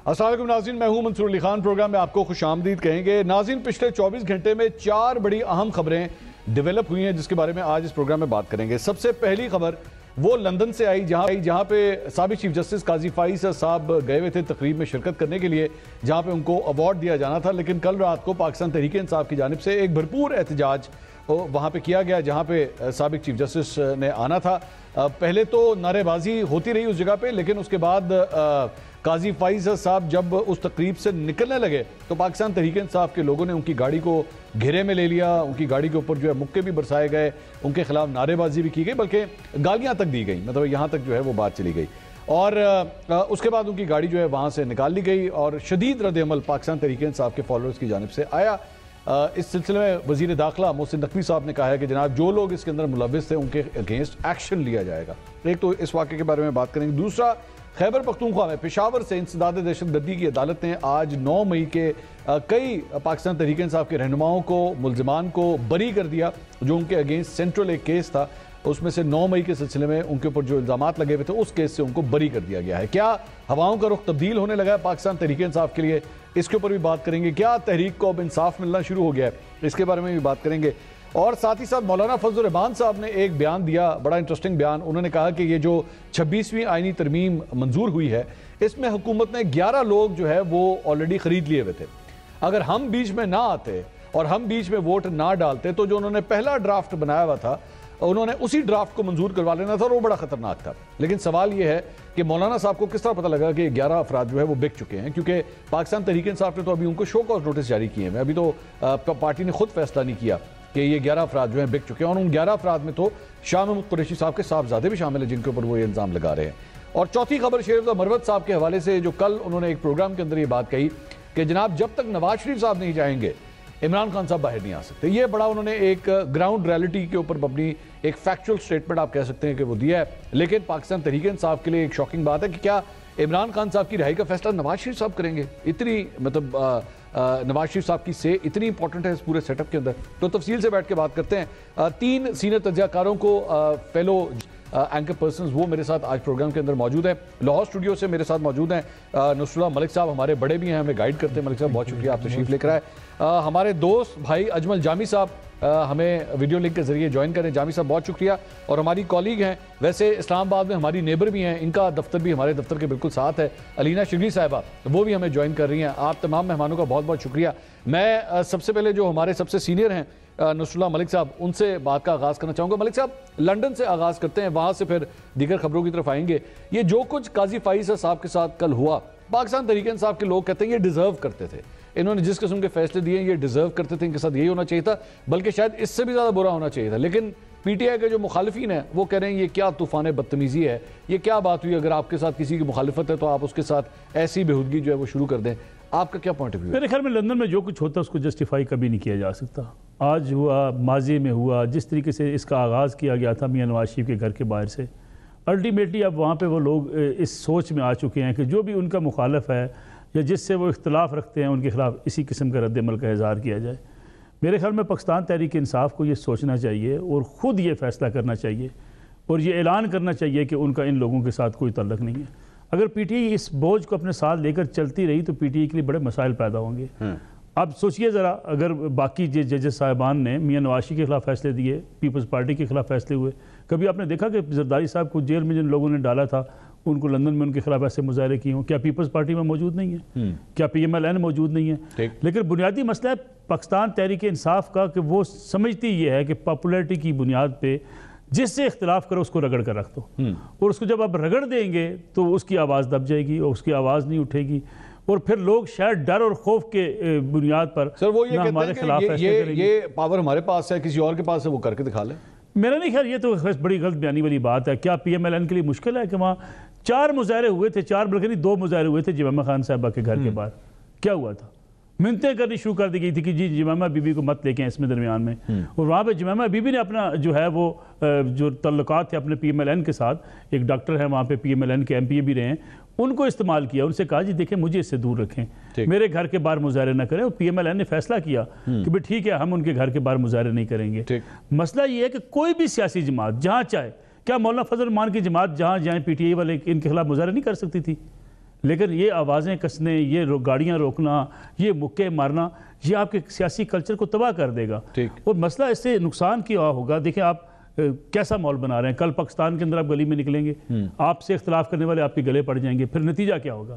السلام علیکم ناظرین، میں ہوں منصور علی خان۔ پروگرام میں آپ کو خوش آمدید کہیں گے۔ ناظرین، پچھلے 24 گھنٹے میں 4 بڑی اہم خبریں ڈیولپ ہوئی ہیں جس کے بارے میں آج اس پروگرام میں بات کریں گے۔ سب سے پہلی خبر وہ لندن سے آئی جہاں پہ سابق چیف جسٹس قاضی فائز صاحب گئے ہوئے تھے تقریب میں شرکت کرنے کے لیے، جہاں پہ ان کو ایوارڈ دیا جانا تھا، لیکن کل رات کو پاکستان تحریک انصاف کی جانب سے ایک بھرپور احتجاج وہاں پہ کیا گیا جہاں پہ سابق چیف جسٹس نے آنا تھا۔ پہلے تو نعرے بازی ہوتی رہی اس جگہ پہ، لیکن اس کے بعد قاضی فائز صاحب جب اس تقریب سے نکلنے لگے تو پاکستان تحریک انصاف کے لوگوں نے ان کی گاڑی کو گھیرے میں لے لیا، ان کی گاڑی کے اوپر جو ہے مکے بھی برسائے گئے، ان کے خلاف نعرے بازی بھی کی گئی، بلکہ گالیاں تک دی گئی، مطلب یہاں تک جو ہے وہ بات چلی گئی، اور اس کے بعد ان کی گاڑی جو ہے وہاں سے نکال لی گئی، اور شدید رد عمل پاکستان تحریک انصاف کے فالوورز کی جانب سے آیا۔ اس سلسلے میں وزیر داخلہ محسن نقوی صاحب نے کہا ہے کہ جناب جو لوگ اس کے اندر ملوث تھے ان کے اگینسٹ ایکشن لیا جائے گا۔ ایک تو اس واقعے کے بارے میں بات کریں گے۔ دوسرا، خیبر پختونخوا میں پشاور سے انسداد دہشت گردی کی عدالت نے آج 9 مئی کے کئی پاکستان تحریک انصاف کے رہنماؤں کو، ملزمان کو بری کر دیا، جو ان کے اگینسٹ سینٹرل ایک کیس تھا، اس میں سے 9 مئی کے سلسلے میں ان کے اوپر جو الزامات لگے ہوئے تھے اس کیس سے ان کو بری کر دیا گیا ہے۔ کیا ہواؤں کا رخ تبدیل ہونے لگا ہے پاکستان تحریک انصاف کے لیے؟ اس کے اوپر بھی بات کریں گے۔ کیا تحریک کو اب انصاف ملنا شروع ہو گیا ہے؟ اس کے بارے میں بھی بات کریں گے۔ اور ساتھ ہی ساتھ مولانا فضل الرحمان صاحب نے ایک بیان دیا، بڑا انٹرسٹنگ بیان۔ انہوں نے کہا کہ یہ جو 26ویں آئینی ترمیم منظور ہوئی ہے، اس میں حکومت نے 11 لوگ جو ہے وہ آلریڈی خرید لیے ہوئے تھے۔ اگر ہم بیچ میں نہ آتے اور ہم بیچ میں ووٹ نہ ڈالتے تو جو انہوں نے پہلا ڈرافٹ بنایا ہوا تھا انہوں نے اسی ڈرافٹ کو منظور کروا لینا تھا، اور وہ بڑا خطرناک تھا۔ لیکن سوال یہ ہے کہ مولانا صاحب کو کس طرح پتہ لگا کہ 11 افراد جو ہے وہ بک چکے ہیں، کیونکہ پاکستان تحریک انصاف نے تو ابھی ان کو شو کاز نوٹس جاری کیے ہیں، ابھی تو پارٹی نے خود فیصلہ نہیں کیا کہ یہ 11 افراد جو ہیں بک چکے ہیں، اور ان 11 افراد میں تو شاہ محمود قریشی صاحب کے صاحبزادے بھی شامل ہیں جن کے اوپر وہ یہ الزام لگا رہے ہیں۔ اور چوتھی خبر شیرفضا مروت صاحب کے حوالے سے، جو کل انہوں نے ایک پروگرام کے اندر یہ بات کہی کہ جناب جب تک نواز شریف صاحب نہیں جائیں گے عمران خان صاحب باہر نہیں آ سکتے۔ یہ بڑا انہوں نے ایک گراؤنڈ ریالٹی کے اوپر اپنی ایک فیکچول سٹیٹمنٹ آپ کہہ سکتے ہیں کہ وہ دیا ہے۔ لیکن پاکستان تحریک انصاف کے لیے ایک شاکنگ بات ہے کہ کیا عمران خان صاحب کی رہائی کا فیصلہ نواز شریف صاحب کریں گے؟ اتنی مطلب نواز شریف صاحب کی سے اتنی امپورٹنٹ ہے اس پورے سیٹ اپ کے اندر۔ تو تفصیل سے بیٹھ کے بات کرتے ہیں۔ 3 سینئر تجزیہ کاروں کو فیلو اینکر پرسنز وہ میرے ساتھ آج پروگرام کے اندر موجود ہیں۔ لاہور اسٹوڈیو سے میرے ساتھ موجود ہیں نصر اللہ ملک صاحب، ہمارے بڑے بھی ہیں، ہمیں گائیڈ کرتے ہیں۔ ملک صاحب بہت شکریہ، آپ تشریف لے کر آئے۔ ہمارے دوست بھائی اجمل جامی صاحب ہمیں ویڈیو لنک کے ذریعے جوائن کریں، جامی صاحب بہت شکریہ۔ اور ہماری کالیگ ہیں، ویسے اسلام آباد میں ہماری نیبر بھی ہیں، ان کا دفتر بھی ہمارے دفتر کے بالکل ساتھ ہے، علینا شگری صاحبہ، وہ بھی ہمیں جوائن کر رہی ہیں۔ آپ تمام مہمانوں کا بہت بہت شکریہ۔ میں سب سے پہلے جو ہمارے سب سے سینئر ہیں نصر اللہ ملک صاحب، ان سے بات کا آغاز کرنا چاہوں گا۔ ملک صاحب، لنڈن سے آغاز کرتے ہیں، وہاں سے پھر دیگر خبروں کی طرف آئیں گے۔ یہ جو کچھ قاضی فائز صاحب کے ساتھ کل ہوا، پاکستان تحریک انصاف کے لوگ کہتے ہیں یہ ڈیزرو کرتے تھے، انہوں نے جس قسم کے فیصلے دیے یہ ڈیزرو کرتے تھے، ان کے ساتھ یہی ہونا چاہیے تھا، بلکہ شاید اس سے بھی زیادہ برا ہونا چاہیے تھا۔ لیکن پی ٹی آئی کے جو مخالفین ہیں وہ کہہ رہے ہیں یہ کیا طوفان بدتمیزی ہے، یہ کیا بات ہوئی، اگر آپ کے ساتھ کسی کی مخالفت ہے تو آپ اس کے ساتھ ایسی بےہودگی جو ہے وہ شروع کر دیں۔ آپ کا کیا پوائنٹ آف ویو ہے؟ میرے خیال میں لندن میں جو کچھ ہوتا ہے اس کو جسٹیفائی کبھی نہیں کیا جا سکتا۔ آج ہوا، ماضی میں ہوا، جس طریقے سے اس کا آغاز کیا گیا تھا میاں نواز شریف کے گھر کے باہر سے، الٹیمیٹلی اب وہاں پہ وہ لوگ اس سوچ میں آ چکے ہیں کہ جو بھی ان کا مخالف ہے یا جس سے وہ اختلاف رکھتے ہیں ان کے خلاف اسی قسم کا رد عمل کا اظہار کیا جائے۔ میرے خیال میں پاکستان تحریک انصاف کو یہ سوچنا چاہیے اور خود یہ فیصلہ کرنا چاہیے اور یہ اعلان کرنا چاہیے کہ ان کا ان لوگوں کے ساتھ کوئی تعلق نہیں ہے۔ اگر پی ٹی آئی اس بوجھ کو اپنے ساتھ لے کر چلتی رہی تو پی ٹی آئی کے لیے بڑے مسائل پیدا ہوں گے۔ اب سوچئے ذرا، اگر باقی ججز صاحبان نے میاں نواز شریف کے خلاف فیصلے دیے، پیپلز پارٹی کے خلاف فیصلے ہوئے، کبھی آپ نے دیکھا کہ زرداری صاحب کو جیل میں جن لوگوں نے ڈالا تھا ان کو لندن میں ان کے خلاف ایسے مظاہرے کیے ہوں؟ کیا پیپلز پارٹی میں موجود نہیں ہے؟ کیا پی ایم ایل این موجود نہیں ہے؟ لیکن بنیادی مسئلہ ہے پاکستان تحریک انصاف کا کہ وہ سمجھتی یہ ہے کہ پاپولیرٹی کی بنیاد پہ جس سے اختلاف کرو اس کو رگڑ کر رکھ دو، اور اس کو جب آپ رگڑ دیں گے تو اس کی آواز دب جائے گی اور اس کی آواز نہیں اٹھے گی، اور پھر لوگ شاید ڈر اور خوف کے بنیاد پر سر وہ یہ کہتے ہیں کہ یہ پاور ہمارے پاس ہے، کسی اور کے پاس ہے، وہ کر کے دکھا لیں۔ میرا نہیں خیال، یہ تو بڑی غلط بیانی والی بات ہے۔ کیا پی ایم ایل این کے لیے مشکل ہے کہ وہاں 4 مظاہرے ہوئے تھے، 4 بلکہ نہیں 2 مظاہرے ہوئے تھے جمامہ خان صاحبہ کے گھر کے باہر؟ کیا ہوا تھا؟ منتیں کرنی شروع کر دی گئی تھی کہ جی جمامہ بی بی کو مت لے کے اس میں درمیان میں، اور وہاں پہ جمامہ بی بی نے اپنا جو ہے وہ جو تعلقات تھے اپنے پی ایم ایل این کے ساتھ، ایک ڈاکٹر ہے وہاں پہ پی ایم ایل این کے ایم پی اے بھی رہے ہیں، ان کو استعمال کیا، ان سے کہا جی دیکھیں مجھے اس سے دور رکھیں، میرے گھر کے باہر مظاہرے نہ کریں، اور پی ایم ایل این نے فیصلہ کیا کہ بھئی ٹھیک ہے ہم ان کے گھر کے باہر مظاہرے نہیں کریں گے۔ مسئلہ یہ ہے کہ کوئی بھی سیاسی جماعت جہاں چاہے، کیا مولانا فضل الرحمان کی جماعت جہاں جائیں پی ٹی آئی والے ان کے خلاف مظاہرے نہیں کر سکتی تھی؟ لیکن یہ آوازیں کسنے، یہ گاڑیاں روکنا، یہ مکے مارنا، یہ آپ کے سیاسی کلچر کو تباہ کر دے گا. اور مسئلہ اس سے نقصان کیا ہوگا. دیکھیں آپ کیسا ماحول بنا رہے ہیں. کل پاکستان کے اندر آپ گلی میں نکلیں گے، آپ سے اختلاف کرنے والے آپ کے گلے پڑ جائیں گے. پھر نتیجہ کیا ہوگا؟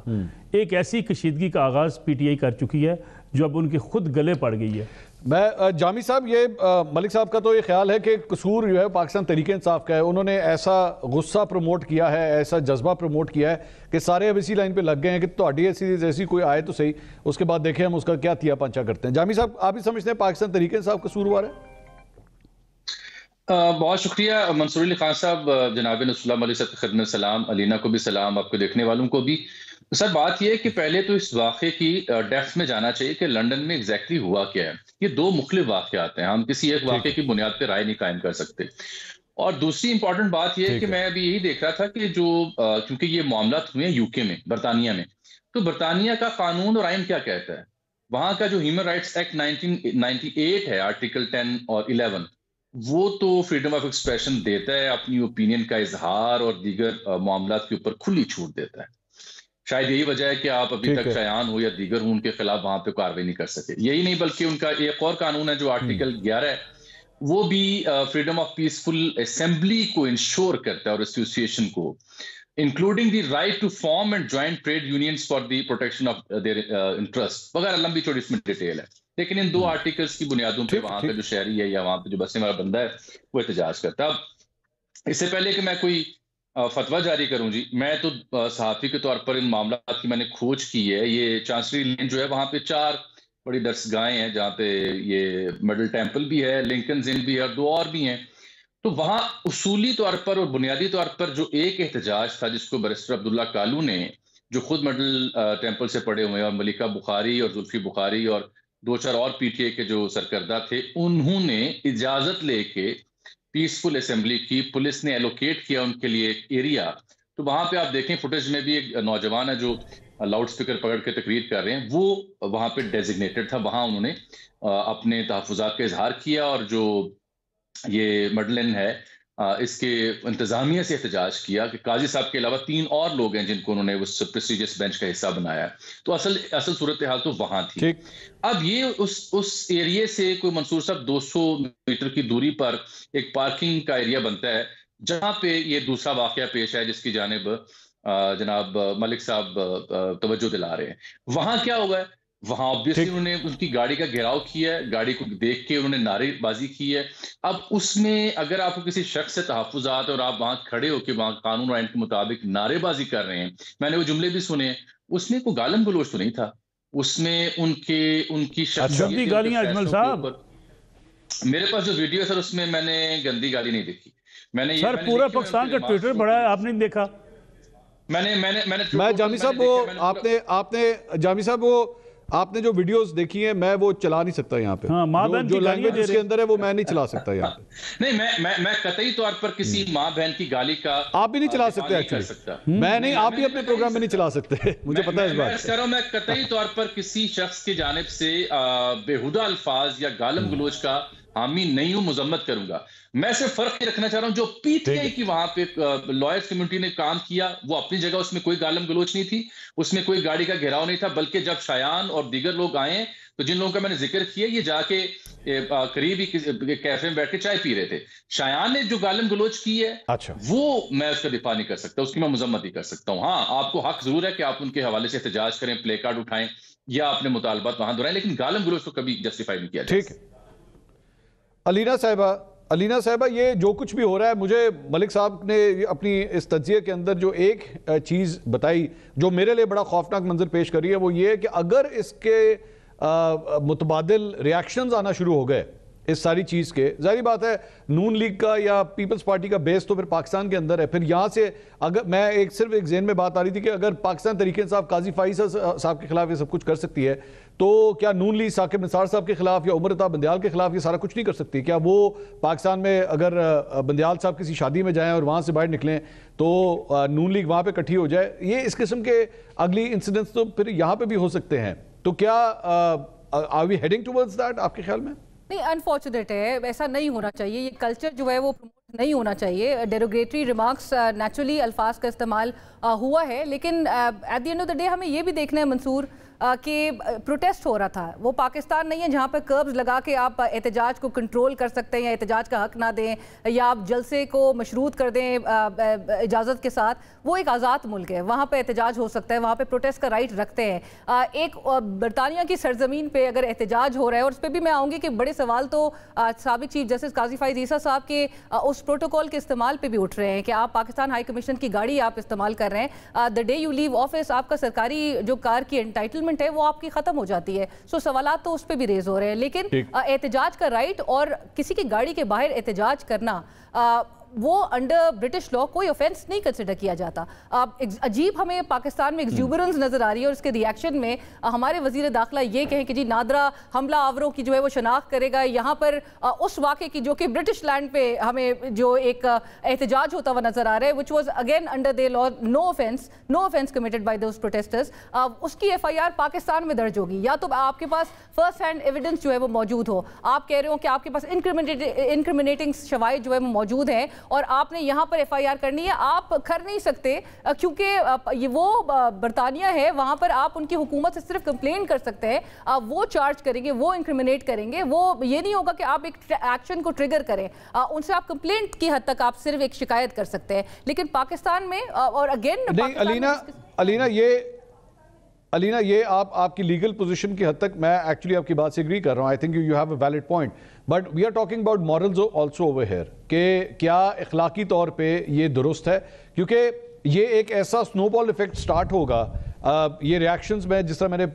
ایک ایسی کشیدگی کا آغاز پی ٹی آئی کر چکی ہے جو اب ان کے خود گلے پڑ گئی ہے. میں جامی صاحب، یہ ملک صاحب کا تو یہ خیال ہے کہ قصور جو ہے پاکستان تحریک انصاف کا ہے. انہوں نے ایسا غصہ پروموٹ کیا ہے، ایسا جذبہ پروموٹ کیا ہے کہ سارے اب اسی لائن پہ لگ گئے ہیں کہ تہاڈی ایسی کوئی آئے تو صحیح، اس کے بعد دیکھیں ہم اس کا کیا تیا پانچا کرتے ہیں. جامی صاحب، آپ ہی سمجھتے ہیں پاکستان تحریک انصاف قصوروار ہے؟ بہت شکریہ منصور علی خان صاحب. جناب نصر اللہ ملک صاحب کی خدمت سلام، علینا کو بھی سلام، آپ کو دیکھنے والوں کو بھی. سر بات یہ ہے کہ پہلے تو اس واقعے کی ڈیپتھ میں جانا چاہیے کہ لندن میں ایگزیکٹلی ہوا کیا ہے. یہ دو مختلف واقعات ہیں، ہم کسی ایک واقعے کی بنیاد پہ رائے نہیں قائم کر سکتے. اور دوسری امپورٹنٹ بات یہ ہے کہ میں ابھی یہی دیکھ رہا تھا کہ جو کیونکہ یہ معاملات ہوئے ہیں یو کے میں، برطانیہ میں، تو برطانیہ کا قانون اور آئین کیا کہتا ہے. وہاں کا جو ہیومن رائٹس ایکٹ 1998 ہے، آرٹیکل 10 اور 11، وہ تو فریڈم آف ایکسپریشن دیتا ہے، اپنی اوپینین کا اظہار اور دیگر معاملات کے اوپر کھلی چھوٹ دیتا ہے. شاید یہی وجہ ہے کہ آپ ابھی تک شایان ہو یا دیگر ہوں ان کے خلاف وہاں پہ کارروائی نہیں کر سکے. یہی نہیں بلکہ ان کا ایک اور قانون ہے جو آرٹیکل 11 ہے، وہ بھی فریڈم آف پیسفل اسمبلی کو انشور کرتا ہے اور ایسوسیشن کو، including the right to form and join trade unions for the protection of their interest وغیرہ. لمبی چوڑی اس میں ڈیٹیل ہے، لیکن ان دو آرٹیکلز کی بنیادوں پہ وہاں پہ جو شہری ہے یا وہاں پہ جو بسنے والا بندہ ہے وہ احتجاج کرتا ہے. اب اس سے پہلے کہ میں کوئی فتویٰ جاری کروں جی، میں تو صحافی کے طور پر ان معاملات کی میں نے کھوج کی ہے. یہ چانسری لین جو ہے وہاں پہ 4 بڑی درسگاہیں ہیں جہاں پہ یہ مڈل ٹیمپل بھی ہے، لنکن ان بھی ہے، اور 2 اور بھی ہیں. تو وہاں اصولی طور پر اور بنیادی طور پر جو ایک احتجاج تھا جس کو بیرسٹر عبداللہ کالو نے، جو خود مڈل ٹیمپل سے پڑے ہوئے ہیں، اور ملکہ بخاری اور زلفی بخاری اور 2-4 اور پی ٹی اے کے جو سرکردہ تھے، انہوں نے اجازت لے کے پیسفل اسمبلی کی، پولیس نے ایلوکیٹ کیا ان کے لیے ایک ایریا. تو وہاں پہ آپ دیکھیں فوٹیج میں بھی ایک نوجوان ہے جو لاؤڈ سپیکر پکڑ کے تقریر کر رہے ہیں، وہ وہاں پہ ڈیزگنیٹڈ تھا. وہاں انہوں نے اپنے تحفظات کا اظہار کیا، اور جو یہ مڈلن ہے اس کے انتظامیہ سے احتجاج کیا کہ قاضی صاحب کے علاوہ 3 اور لوگ ہیں جن کو انہوں نے اس پریسٹیجس بینچ کا حصہ بنایا. تو اصل صورتحال تو وہاں تھی. اب یہ اس ایریے سے کوئی منصور صاحب 200 میٹر کی دوری پر ایک پارکنگ کا ایریا بنتا ہے جہاں پہ یہ دوسرا واقعہ پیش ہے جس کی جانب جناب ملک صاحب توجہ دلا رہے ہیں. وہاں کیا ہوا ہے؟ وہاں obviously انہوں نے ان کی گاڑی کا گھیراؤ کیا ہے، گاڑی کو دیکھ کے انہوں نے نعرے بازی کی ہے. اب اس میں اگر آپ کو کسی شخص سے تحفظات اور آپ وہاں کھڑے ہو کے وہاں قانون اور آئین کے مطابق نعرے بازی کر رہے ہیں، میں نے وہ جملے بھی سنے، اس میں کوئی گالم گلوچ تو نہیں تھا، اس میں ان کی گندی گالیاں اجمل صاحب. میرے پاس جو ویڈیو ہے سر اس میں نے گندی گالی نہیں دیکھی. میں نے سر پورا پاکستان کا ٹویٹر بڑا ہے، آپ نے دیکھا؟ میں جامی صاحب وہ جامی صاحب وہ آپ نے جو ویڈیوز دیکھی ہیں میں وہ چلا نہیں سکتا یہاں پہ. جو لینگویج اس کے اندر ہے وہ میں نہیں چلا سکتا یہاں پہ. نہیں، میں قطعی طور پر کسی ماں بہن کی گالی کا آپ بھی نہیں چلا سکتے ایکچولی. میں نہیں، آپ بھی اپنے پروگرام میں نہیں چلا سکتے، مجھے پتا ہے اس بات کا. میں قطعی طور پر کسی شخص کی جانب سے بےہودہ الفاظ یا گالم گلوچ کا حامی نہیں ہوں، مذمت کروں گا. میں صرف فرق یہ رکھنا چاہ رہا ہوں جو پی ٹی آئی کی وہاں پہ لائرز کمیونٹی نے کام کیا وہ اپنی جگہ، اس میں کوئی گالم گلوچ نہیں تھی، اس میں کوئی گاڑی کا گھیراؤ نہیں تھا. بلکہ جب شایان اور دیگر لوگ آئے ہیں تو جن لوگوں کا میں نے ذکر کیا یہ جا کے قریب ہی کیفے میں بیٹھ کے چائے پی رہے تھے. شایان نے جو گالم گلوچ کی ہے وہ میں اس کا دفاع نہیں کر سکتا، اس کی میں مذمت نہیں کر سکتا ہوں. ہاں آپ کو حق ضرور ہے کہ آپ ان کے حوالے سے احتجاج کریں، پلے کارڈ اٹھائیں یا اپنے مطالبات وہاں دہرائیں، لیکن گالم گلوچ تو کبھی جسٹیفائی نہیں کیا جائے. ٹھیک ہے علینا صاحبہ، یہ جو کچھ بھی ہو رہا ہے، مجھے ملک صاحب نے اپنی اس تجزیے کے اندر جو ایک چیز بتائی جو میرے لیے بڑا خوفناک منظر پیش کر رہی ہے وہ یہ ہے کہ اگر اس کے متبادل ریاکشنز آنا شروع ہو گئے اس ساری چیز کے، ظاہری بات ہے نون لیگ کا یا پیپلز پارٹی کا بیس تو پھر پاکستان کے اندر ہے. پھر یہاں سے اگر میں صرف ایک ذہن میں بات آ رہی تھی کہ اگر پاکستان تحریک انصاف قاضی فائز صاحب کے خلاف یہ سب کچھ کر سکتی ہے تو کیا نون لیگ ثاقب نثار صاحب کے خلاف یا عمر عطا بندیال کے خلاف یہ سارا کچھ نہیں کر سکتی؟ کیا وہ پاکستان میں اگر بندیال صاحب کسی شادی میں جائیں اور وہاں سے باہر نکلیں تو نون لیگ وہاں پہ اکٹھی ہو جائے؟ یہ اس قسم کے اگلی انسیڈنٹس تو پھر یہاں پہ بھی ہو سکتے ہیں. تو کیا are we heading towards that آپ کے خیال میں؟ نہیں، انفارچونیٹ ہے، ایسا نہیں ہونا چاہیے. یہ کلچر جو ہے وہ پروموٹ نہیں ہونا چاہیے. ڈیروگیٹری ریمارکس نیچرلی الفاظ کا استعمال ہوا ہے, لیکن at the end of the day ہمیں یہ بھی دیکھنا ہے منصور کہ پروٹیسٹ ہو رہا تھا. وہ پاکستان نہیں ہے جہاں پہ کربز لگا کے آپ احتجاج کو کنٹرول کر سکتے ہیں یا احتجاج کا حق نہ دیں یا آپ جلسے کو مشروط کر دیں اجازت کے ساتھ. وہ ایک آزاد ملک ہے, وہاں پہ احتجاج ہو سکتا ہے, وہاں پہ پروٹیسٹ کا رائٹ رکھتے ہیں. ایک برطانیہ کی سرزمین پہ اگر احتجاج ہو رہا ہے, اور اس پہ بھی میں آؤں گی کہ بڑے سوال تو سابق چیف جسٹس قاضی فائز عیسیٰ صاحب کے اس پروٹوکول کے استعمال پہ بھی اٹھ رہے ہیں کہ آپ پاکستان ہائی کمیشن کی گاڑی آپ استعمال کر رہے ہیں, the day you leave office آپ کا سرکاری جو کار کی انٹائٹلمنٹ ہے وہ آپ کی ختم ہو جاتی ہے. سو سوالات تو اس پہ بھی ریز ہو رہے ہیں, لیکن احتجاج کا رائٹ اور کسی کی گاڑی کے باہر احتجاج کرنا وہ انڈر برٹش لا کوئی اوفینس نہیں کنسیڈر کیا جاتا. عجیب ہمیں پاکستان میں ایکزوبرنس نظر آ رہی ہے, اور اس کے ریاکشن میں ہمارے وزیر داخلہ یہ کہیں کہ جی نادرا حملہ آوروں کی جو ہے وہ شناخت کرے گا یہاں پر اس واقعے کی جو کہ برٹش لینڈ پہ ہمیں جو ایک احتجاج ہوتا ہوا نظر آ رہا ہے, which was again under their law, no offense committed by those protesters. اس کی FIR پاکستان میں درج ہوگی, یا تو آپ کے پاس فرسٹ ہینڈ ایویڈنس جو ہے وہ موجود ہو, آپ کہہ رہے ہو کہ آپ کے پاس انکریمنیٹنگ شواہد جو ہے وہ موجود ہیں اور آپ نے یہاں پر FIR کرنی ہے. آپ کر نہیں سکتے کیونکہ یہ وہ برطانیہ ہے, وہاں پر آپ ان کی حکومت سے صرف کمپلین کر سکتے ہیں, وہ چارج کریں گے, وہ انکریمنیٹ کریں گے. وہ یہ نہیں ہوگا کہ آپ ایک ایکشن کو ٹریگر کریں, ان سے آپ کمپلینٹ کی حد تک آپ صرف ایک شکایت کر سکتے ہیں. لیکن پاکستان میں اور اگین علینا یہ آپ کی لیگل پوزیشن کی حد تک میں ایکچولی آپ کی بات سے اگری کر رہا ہوں. I think you have a valid point, but we are talking about morals also over here کہ کیا اخلاقی طور پہ یہ درست ہے, کیونکہ یہ ایک ایسا سنو بال ایفیکٹ سٹارٹ ہوگا. یہ ریاکشنز میں جس طرح میں نے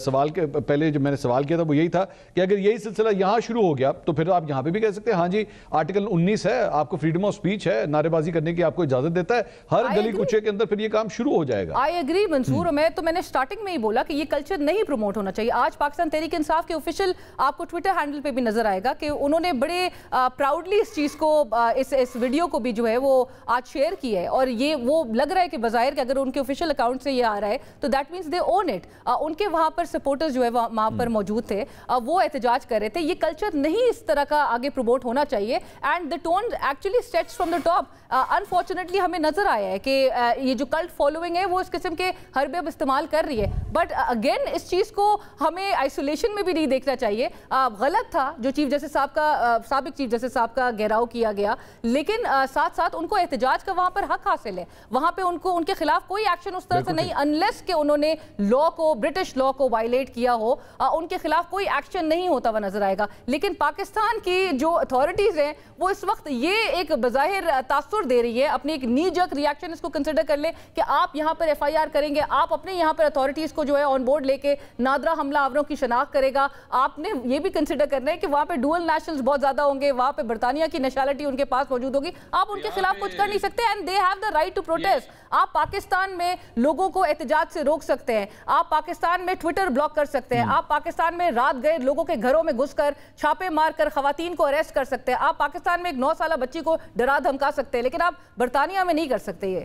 سوال کے پہلے جو میں نے سوال کیا تھا وہ یہی تھا کہ اگر یہی سلسلہ یہاں شروع ہو گیا تو پھر آپ یہاں پہ بھی کہہ سکتے ہیں ہاں جی آرٹیکل 19 ہے, آپ کو فریڈم آف سپیچ ہے, نعرے بازی کرنے کی آپ کو اجازت دیتا ہے, ہر گلی کوچے کے اندر پھر یہ کام شروع ہو جائے گا. آئی ایگری منصور, میں نے سٹارٹنگ میں ہی بولا کہ یہ کلچر نہیں پروموٹ ہونا چاہیے. آج پاکستان تحریک انصاف کے آفیشیل آپ کو ٹویٹر ہینڈل پہ بھی نظر آئے گا کہ انہوں نے بڑے پراؤڈلی اس چیز کو اس ویڈیو کو بھی جو ہے وہ آج شیئر کیا ہے, اور یہ وہ لگ رہا ہے کہ بظاہر کہ اگر ان کے آفیشیل اکاؤنٹ سے یہ آ رہا ہے تو دیٹ مینس own it. ان کے وہاں پر سپورٹرز جو ہے وہاں پر موجود تھے, وہ احتجاج کر رہے تھے. یہ کلچر نہیں اس طرح کا آگے پروموٹ ہونا چاہیے, and the tone actually sets from the top. Unfortunately ہمیں نظر آیا ہے کہ یہ جو کلٹ فالوئنگ ہے وہ اس قسم کے حربے اب استعمال کر رہی ہے, بٹ اگین اس چیز کو ہمیں آئسولیشن میں بھی نہیں دیکھنا چاہیے. غلط تھا جو چیف جسٹس صاحب کا سابق چیف جسٹس صاحب کا گھیراؤ کیا گیا, لیکن ساتھ ساتھ ان کو احتجاج کا وہاں پر حق حاصل ہے, وہاں پہ ان کے خلاف کوئی ایکشن اس طرح سے نہیں, انلیس کہ انہوں نے لا کو برٹش لا کو وائلیٹ کیا ہو, ان کے خلاف کوئی ایکشن نہیں ہوتا ہوا نظر آئے گا. لیکن پاکستان کی جو اتھارٹیز ہیں وہ اس وقت یہ ایک بظاہر تاثر دے رہی ہے, اپنی ایک نی جرک ریاکشن اس کو کنسیڈر کر لیں کہ آپ یہاں پر FIR کریں گے, آپ اپنے یہاں پر اتھارٹیز کو جو ہے آن بورڈ لے کے نادرا حملہ آوروں کی شناخت کرے گا. آپ نے یہ بھی کنسیڈر کرنا ہے کہ وہاں پہ ڈوئل نیشنلز بہت زیادہ ہوں گے, وہاں پہ برطانیہ کی نیشنلٹی ان کے پاس موجود ہوگی, آپ ان کے خلاف کچھ کر نہیں سکتے, and they have the right to protest. آپ پاکستان میں لوگوں کو احتجاج سے روک سکتے ہیں, آپ پاکستان میں ٹویٹر بلاک کر سکتے ہیں, آپ پاکستان میں رات گئے لوگوں کے گھروں میں گھس کر چھاپے مار کر خواتین کو اریسٹ کر سکتے ہیں, آپ پاکستان میں ایک 9 سالہ بچی کو ڈرا دھمکا سکتے ہیں, لیکن آپ برطانیہ میں نہیں کر سکتے. یہ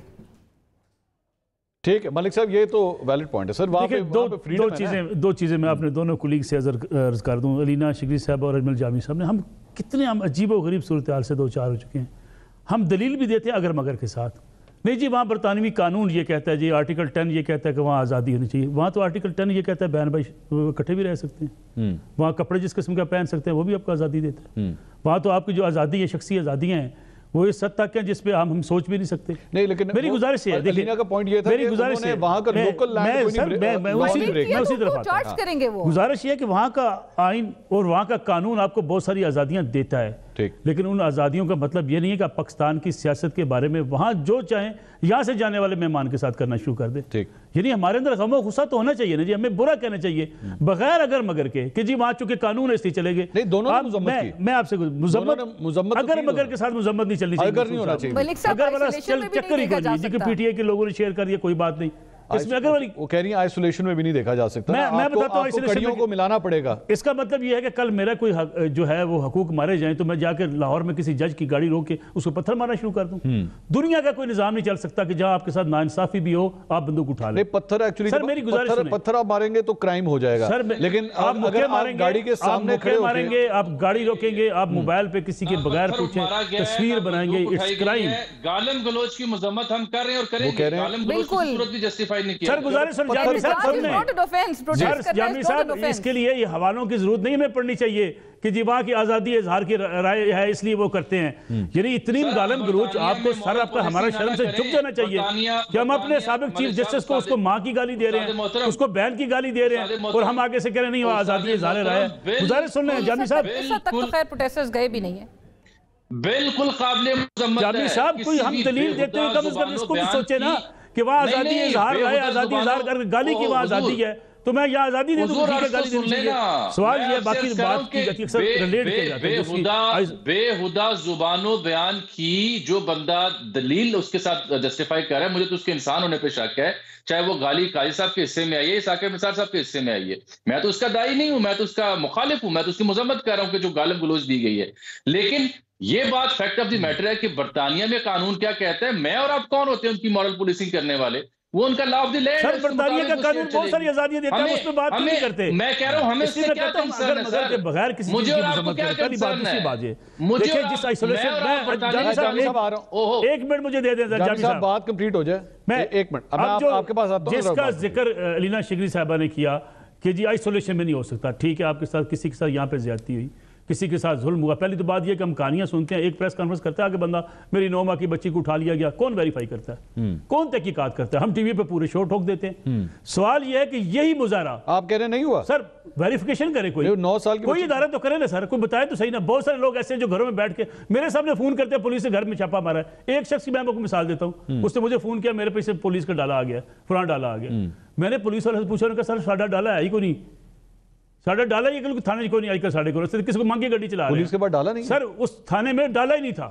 ٹھیک ہے ملک صاحب, یہ تو ویلڈ پوائنٹ ہے سر. دو چیزیں میں اپنے دونوں کولیگ سے عرض کر دوں, علینا شگری صاحب اور اجمل جامی صاحب نے, ہم کتنے عجیب و غریب صورتحال سے دو چار ہو چکے ہیں. ہم دلیل بھی دیتے ہیں اگر مگر کے ساتھ, نہیں جی وہاں برطانوی قانون یہ کہتا ہے, جی آرٹیکل 10 یہ کہتا ہے کہ وہاں آزادی ہونی چاہیے. وہاں تو آرٹیکل 10 یہ کہتا ہے بہن بھائی اکٹھے بھی رہ سکتے ہیں, وہاں کپڑے جس قسم کا پہن سکتے ہیں وہ بھی آپ کو آزادی دیتا ہے. وہاں تو آپ کی جو آزادی ہے, شخصی آزادیاں ہیں, وہ اس حد تک ہیں جس پہ ہم سوچ بھی نہیں سکتے. نہیں لیکن میری گزارش ہے, علینا کا پوائنٹ یہ تھا کہ انہوں نے وہاں کا لوکل لینڈ میں اسی طرف آتا ہوں. گزارش یہ ہے کہ وہاں کا آئین اور وہاں کا قانون آپ کو بہت ساری آزادیاں دیتا ہے, لیکن ان آزادیوں کا مطلب یہ نہیں ہے کہ آپ پاکستان کی سیاست کے بارے میں وہاں جو چاہیں یہاں سے جانے والے مہمان کے ساتھ کرنا شروع کر دیں. یعنی ہمارے اندر غم و غصہ تو ہونا چاہیے نا جی, ہمیں برا کہنا چاہیے بغیر اگر مگر کے کہ جی وہاں چونکہ قانون ہے اس لیے چلے گئے. میں آپ سے مذمت اگر مگر کے ساتھ مذمت نہیں چلنی چاہیے, اگر والا چکر ہی کر لیجیے کہ پی ٹی آئی کے لوگوں نے شیئر کر دیا کوئی بات نہیں, اس میں اگر وہ کہہ رہی ہیں آئسولیشن میں بھی نہیں دیکھا جا سکتا. میں بتاتا ہوں کڑیوں کو ملانا پڑے گا. اس کا مطلب یہ ہے کہ کل میرا کوئی جو ہے وہ حقوق مارے جائیں تو میں جا کے لاہور میں کسی جج کی گاڑی روک کے اس کو پتھر مارنا شروع کر دوں. دنیا کا کوئی نظام نہیں چل سکتا کہ جہاں آپ کے ساتھ ناانصافی بھی ہو آپ بندوق اٹھا لیں. پتھر ایکچولی سر میری گزارش سنیں, پتھر آپ ماریں گے تو کرائم ہو جائے گا. لیکن آپ اگر گاڑی کے سامنے کھڑے ماریں گے, آپ گاڑی روکیں گے, آپ موبائل پہ کسی کے بغیر پوچھیں تصویر بنائیں گے, اٹس کرائم. گالم گلوچ کی مذمت ہم کر رہے ہیں اور کریں گے. گالم گلوچ کی صورت بھی جسٹیفائی نہیں کیا. سر گزارش سن جامی صاحب اس کے لیے یہ حوالوں کی ضرورت نہیں ہمیں پڑھنی چاہیے کہ جی وہاں کی آزادی اظہار کی رائے ہے اس لیے وہ کرتے ہیں. یعنی اتنی گالم گلوچ آپ کو سر آپ کا ہمارا شرم سے جھک جانا چاہیے کہ ہم اپنے سابق چیف جسٹس کو اس کو ماں کی گالی دے رہے ہیں, اس کو بہن کی گالی دے رہے ہیں اور ہم آگے سے کہہ رہے ہیں نہیں وہ آزادی اظہار رائے ہے. گزارش سن لیں جامی صاحب. اس حد تک تو خیر پروٹیسٹرز گئے بھی نہیں ہیں. بالکل قابل مذمت ہے. جامی صاحب کوئی ہم دلیل دیتے ہیں کم از کم اس کو بھی سوچے نا کہ وہاں آزادی اظہار رائے, آزادی اظہار کر گالی کی وہاں آزادی ہے تو میں یہاں آزادی نہیں دوں گی گالی دینی چاہیے. سوال یہ باقی بات کی اکثر ریلیٹ کیا جاتا ہے بے زبان و بیان کی جو بندہ دلیل اس کے ساتھ جسٹیفائی کر رہا ہے, مجھے تو اس کے انسان ہونے پہ شک ہے. چاہے وہ گالی قاضی صاحب کے حصے میں آئی ہے, ثاقب نثار صاحب کے حصے میں آئی ہے, میں تو اس کا داعی نہیں ہوں, میں تو اس کا مخالف ہوں, میں تو اس کی مذمت کر رہا ہوں کہ جو گالم گلوچ دی گئی ہے. لیکن یہ بات فیکٹ آف دی میٹر ہے کہ برطانیہ میں قانون کیا کہتا ہے, میں اور آپ کون ہوتے ہیں ان کی مورل پولیسنگ کرنے والے؟ وہ ان کا لا آف دی لینڈ. سر برطانیہ کا قانون بہت ساری آزادیاں دیتا ہے, اس پہ بات نہیں کرتے. میں کہہ رہا ہوں ہمیں اس سے کیا کنسرن ہے سر؟ بغیر کسی چیز کی مذمت کرے پہلی بات دوسری بات ہے دیکھیں جس آئسولیشن میں جامی صاحب ایک منٹ مجھے دے دیں جامی صاحب بات کمپلیٹ ہو جائے. میں ایک منٹ آپ کے پاس آتا ہوں. جس کا ذکر علینا شگری صاحبہ نے کیا کہ جی آئسولیشن میں نہیں ہو سکتا, ٹھیک ہے آپ کے ساتھ کسی کے ساتھ یہاں پہ زیادتی ہوئی, کسی کے ساتھ ظلم ہوا. پہلی تو بات یہ کہ ہم کہانیاں سنتے ہیں, ایک پریس کانفرنس کرتا ہے کہ بندہ میری 9 ماہ کی بچی کو اٹھا لیا گیا, کون ویریفائی کرتا ہے, کون تحقیقات کرتا ہے؟ ہم ٹی وی پہ پورے شو ٹھوک دیتے ہیں. سوال یہ ہے کہ یہی مظاہرہ آپ کہہ رہے نہیں ہوا سر, ویریفیکیشن کرے کوئی 9 سال کی کوئی ادارہ تو کرے نا سر, کوئی بتائے تو صحیح نا. بہت سارے لوگ ایسے ہیں جو گھروں میں بیٹھ کے میرے سامنے فون کرتے ہیں پولیس سے گھر میں چھاپا مارا ہے. ایک شخص کی میں آپ کو مثال دیتا ہوں, اس نے مجھے فون کیا میرے پیچھے پولیس کا ڈالا آ گیا, فلاں ڈالا آ گیا. میں نے پولیس والے سے پوچھا کہ سر ساڈا ڈالا ہے ہی کو نہیں, ساڈا ڈالا ہی کہ تھانے کو نہیں آئی کر ساڑھے کو کسی کو مانگی گاڑی چلا رہے ہیں. پولیس کے بعد ڈالا نہیں سر, اس تھانے میں ڈالا ہی نہیں تھا.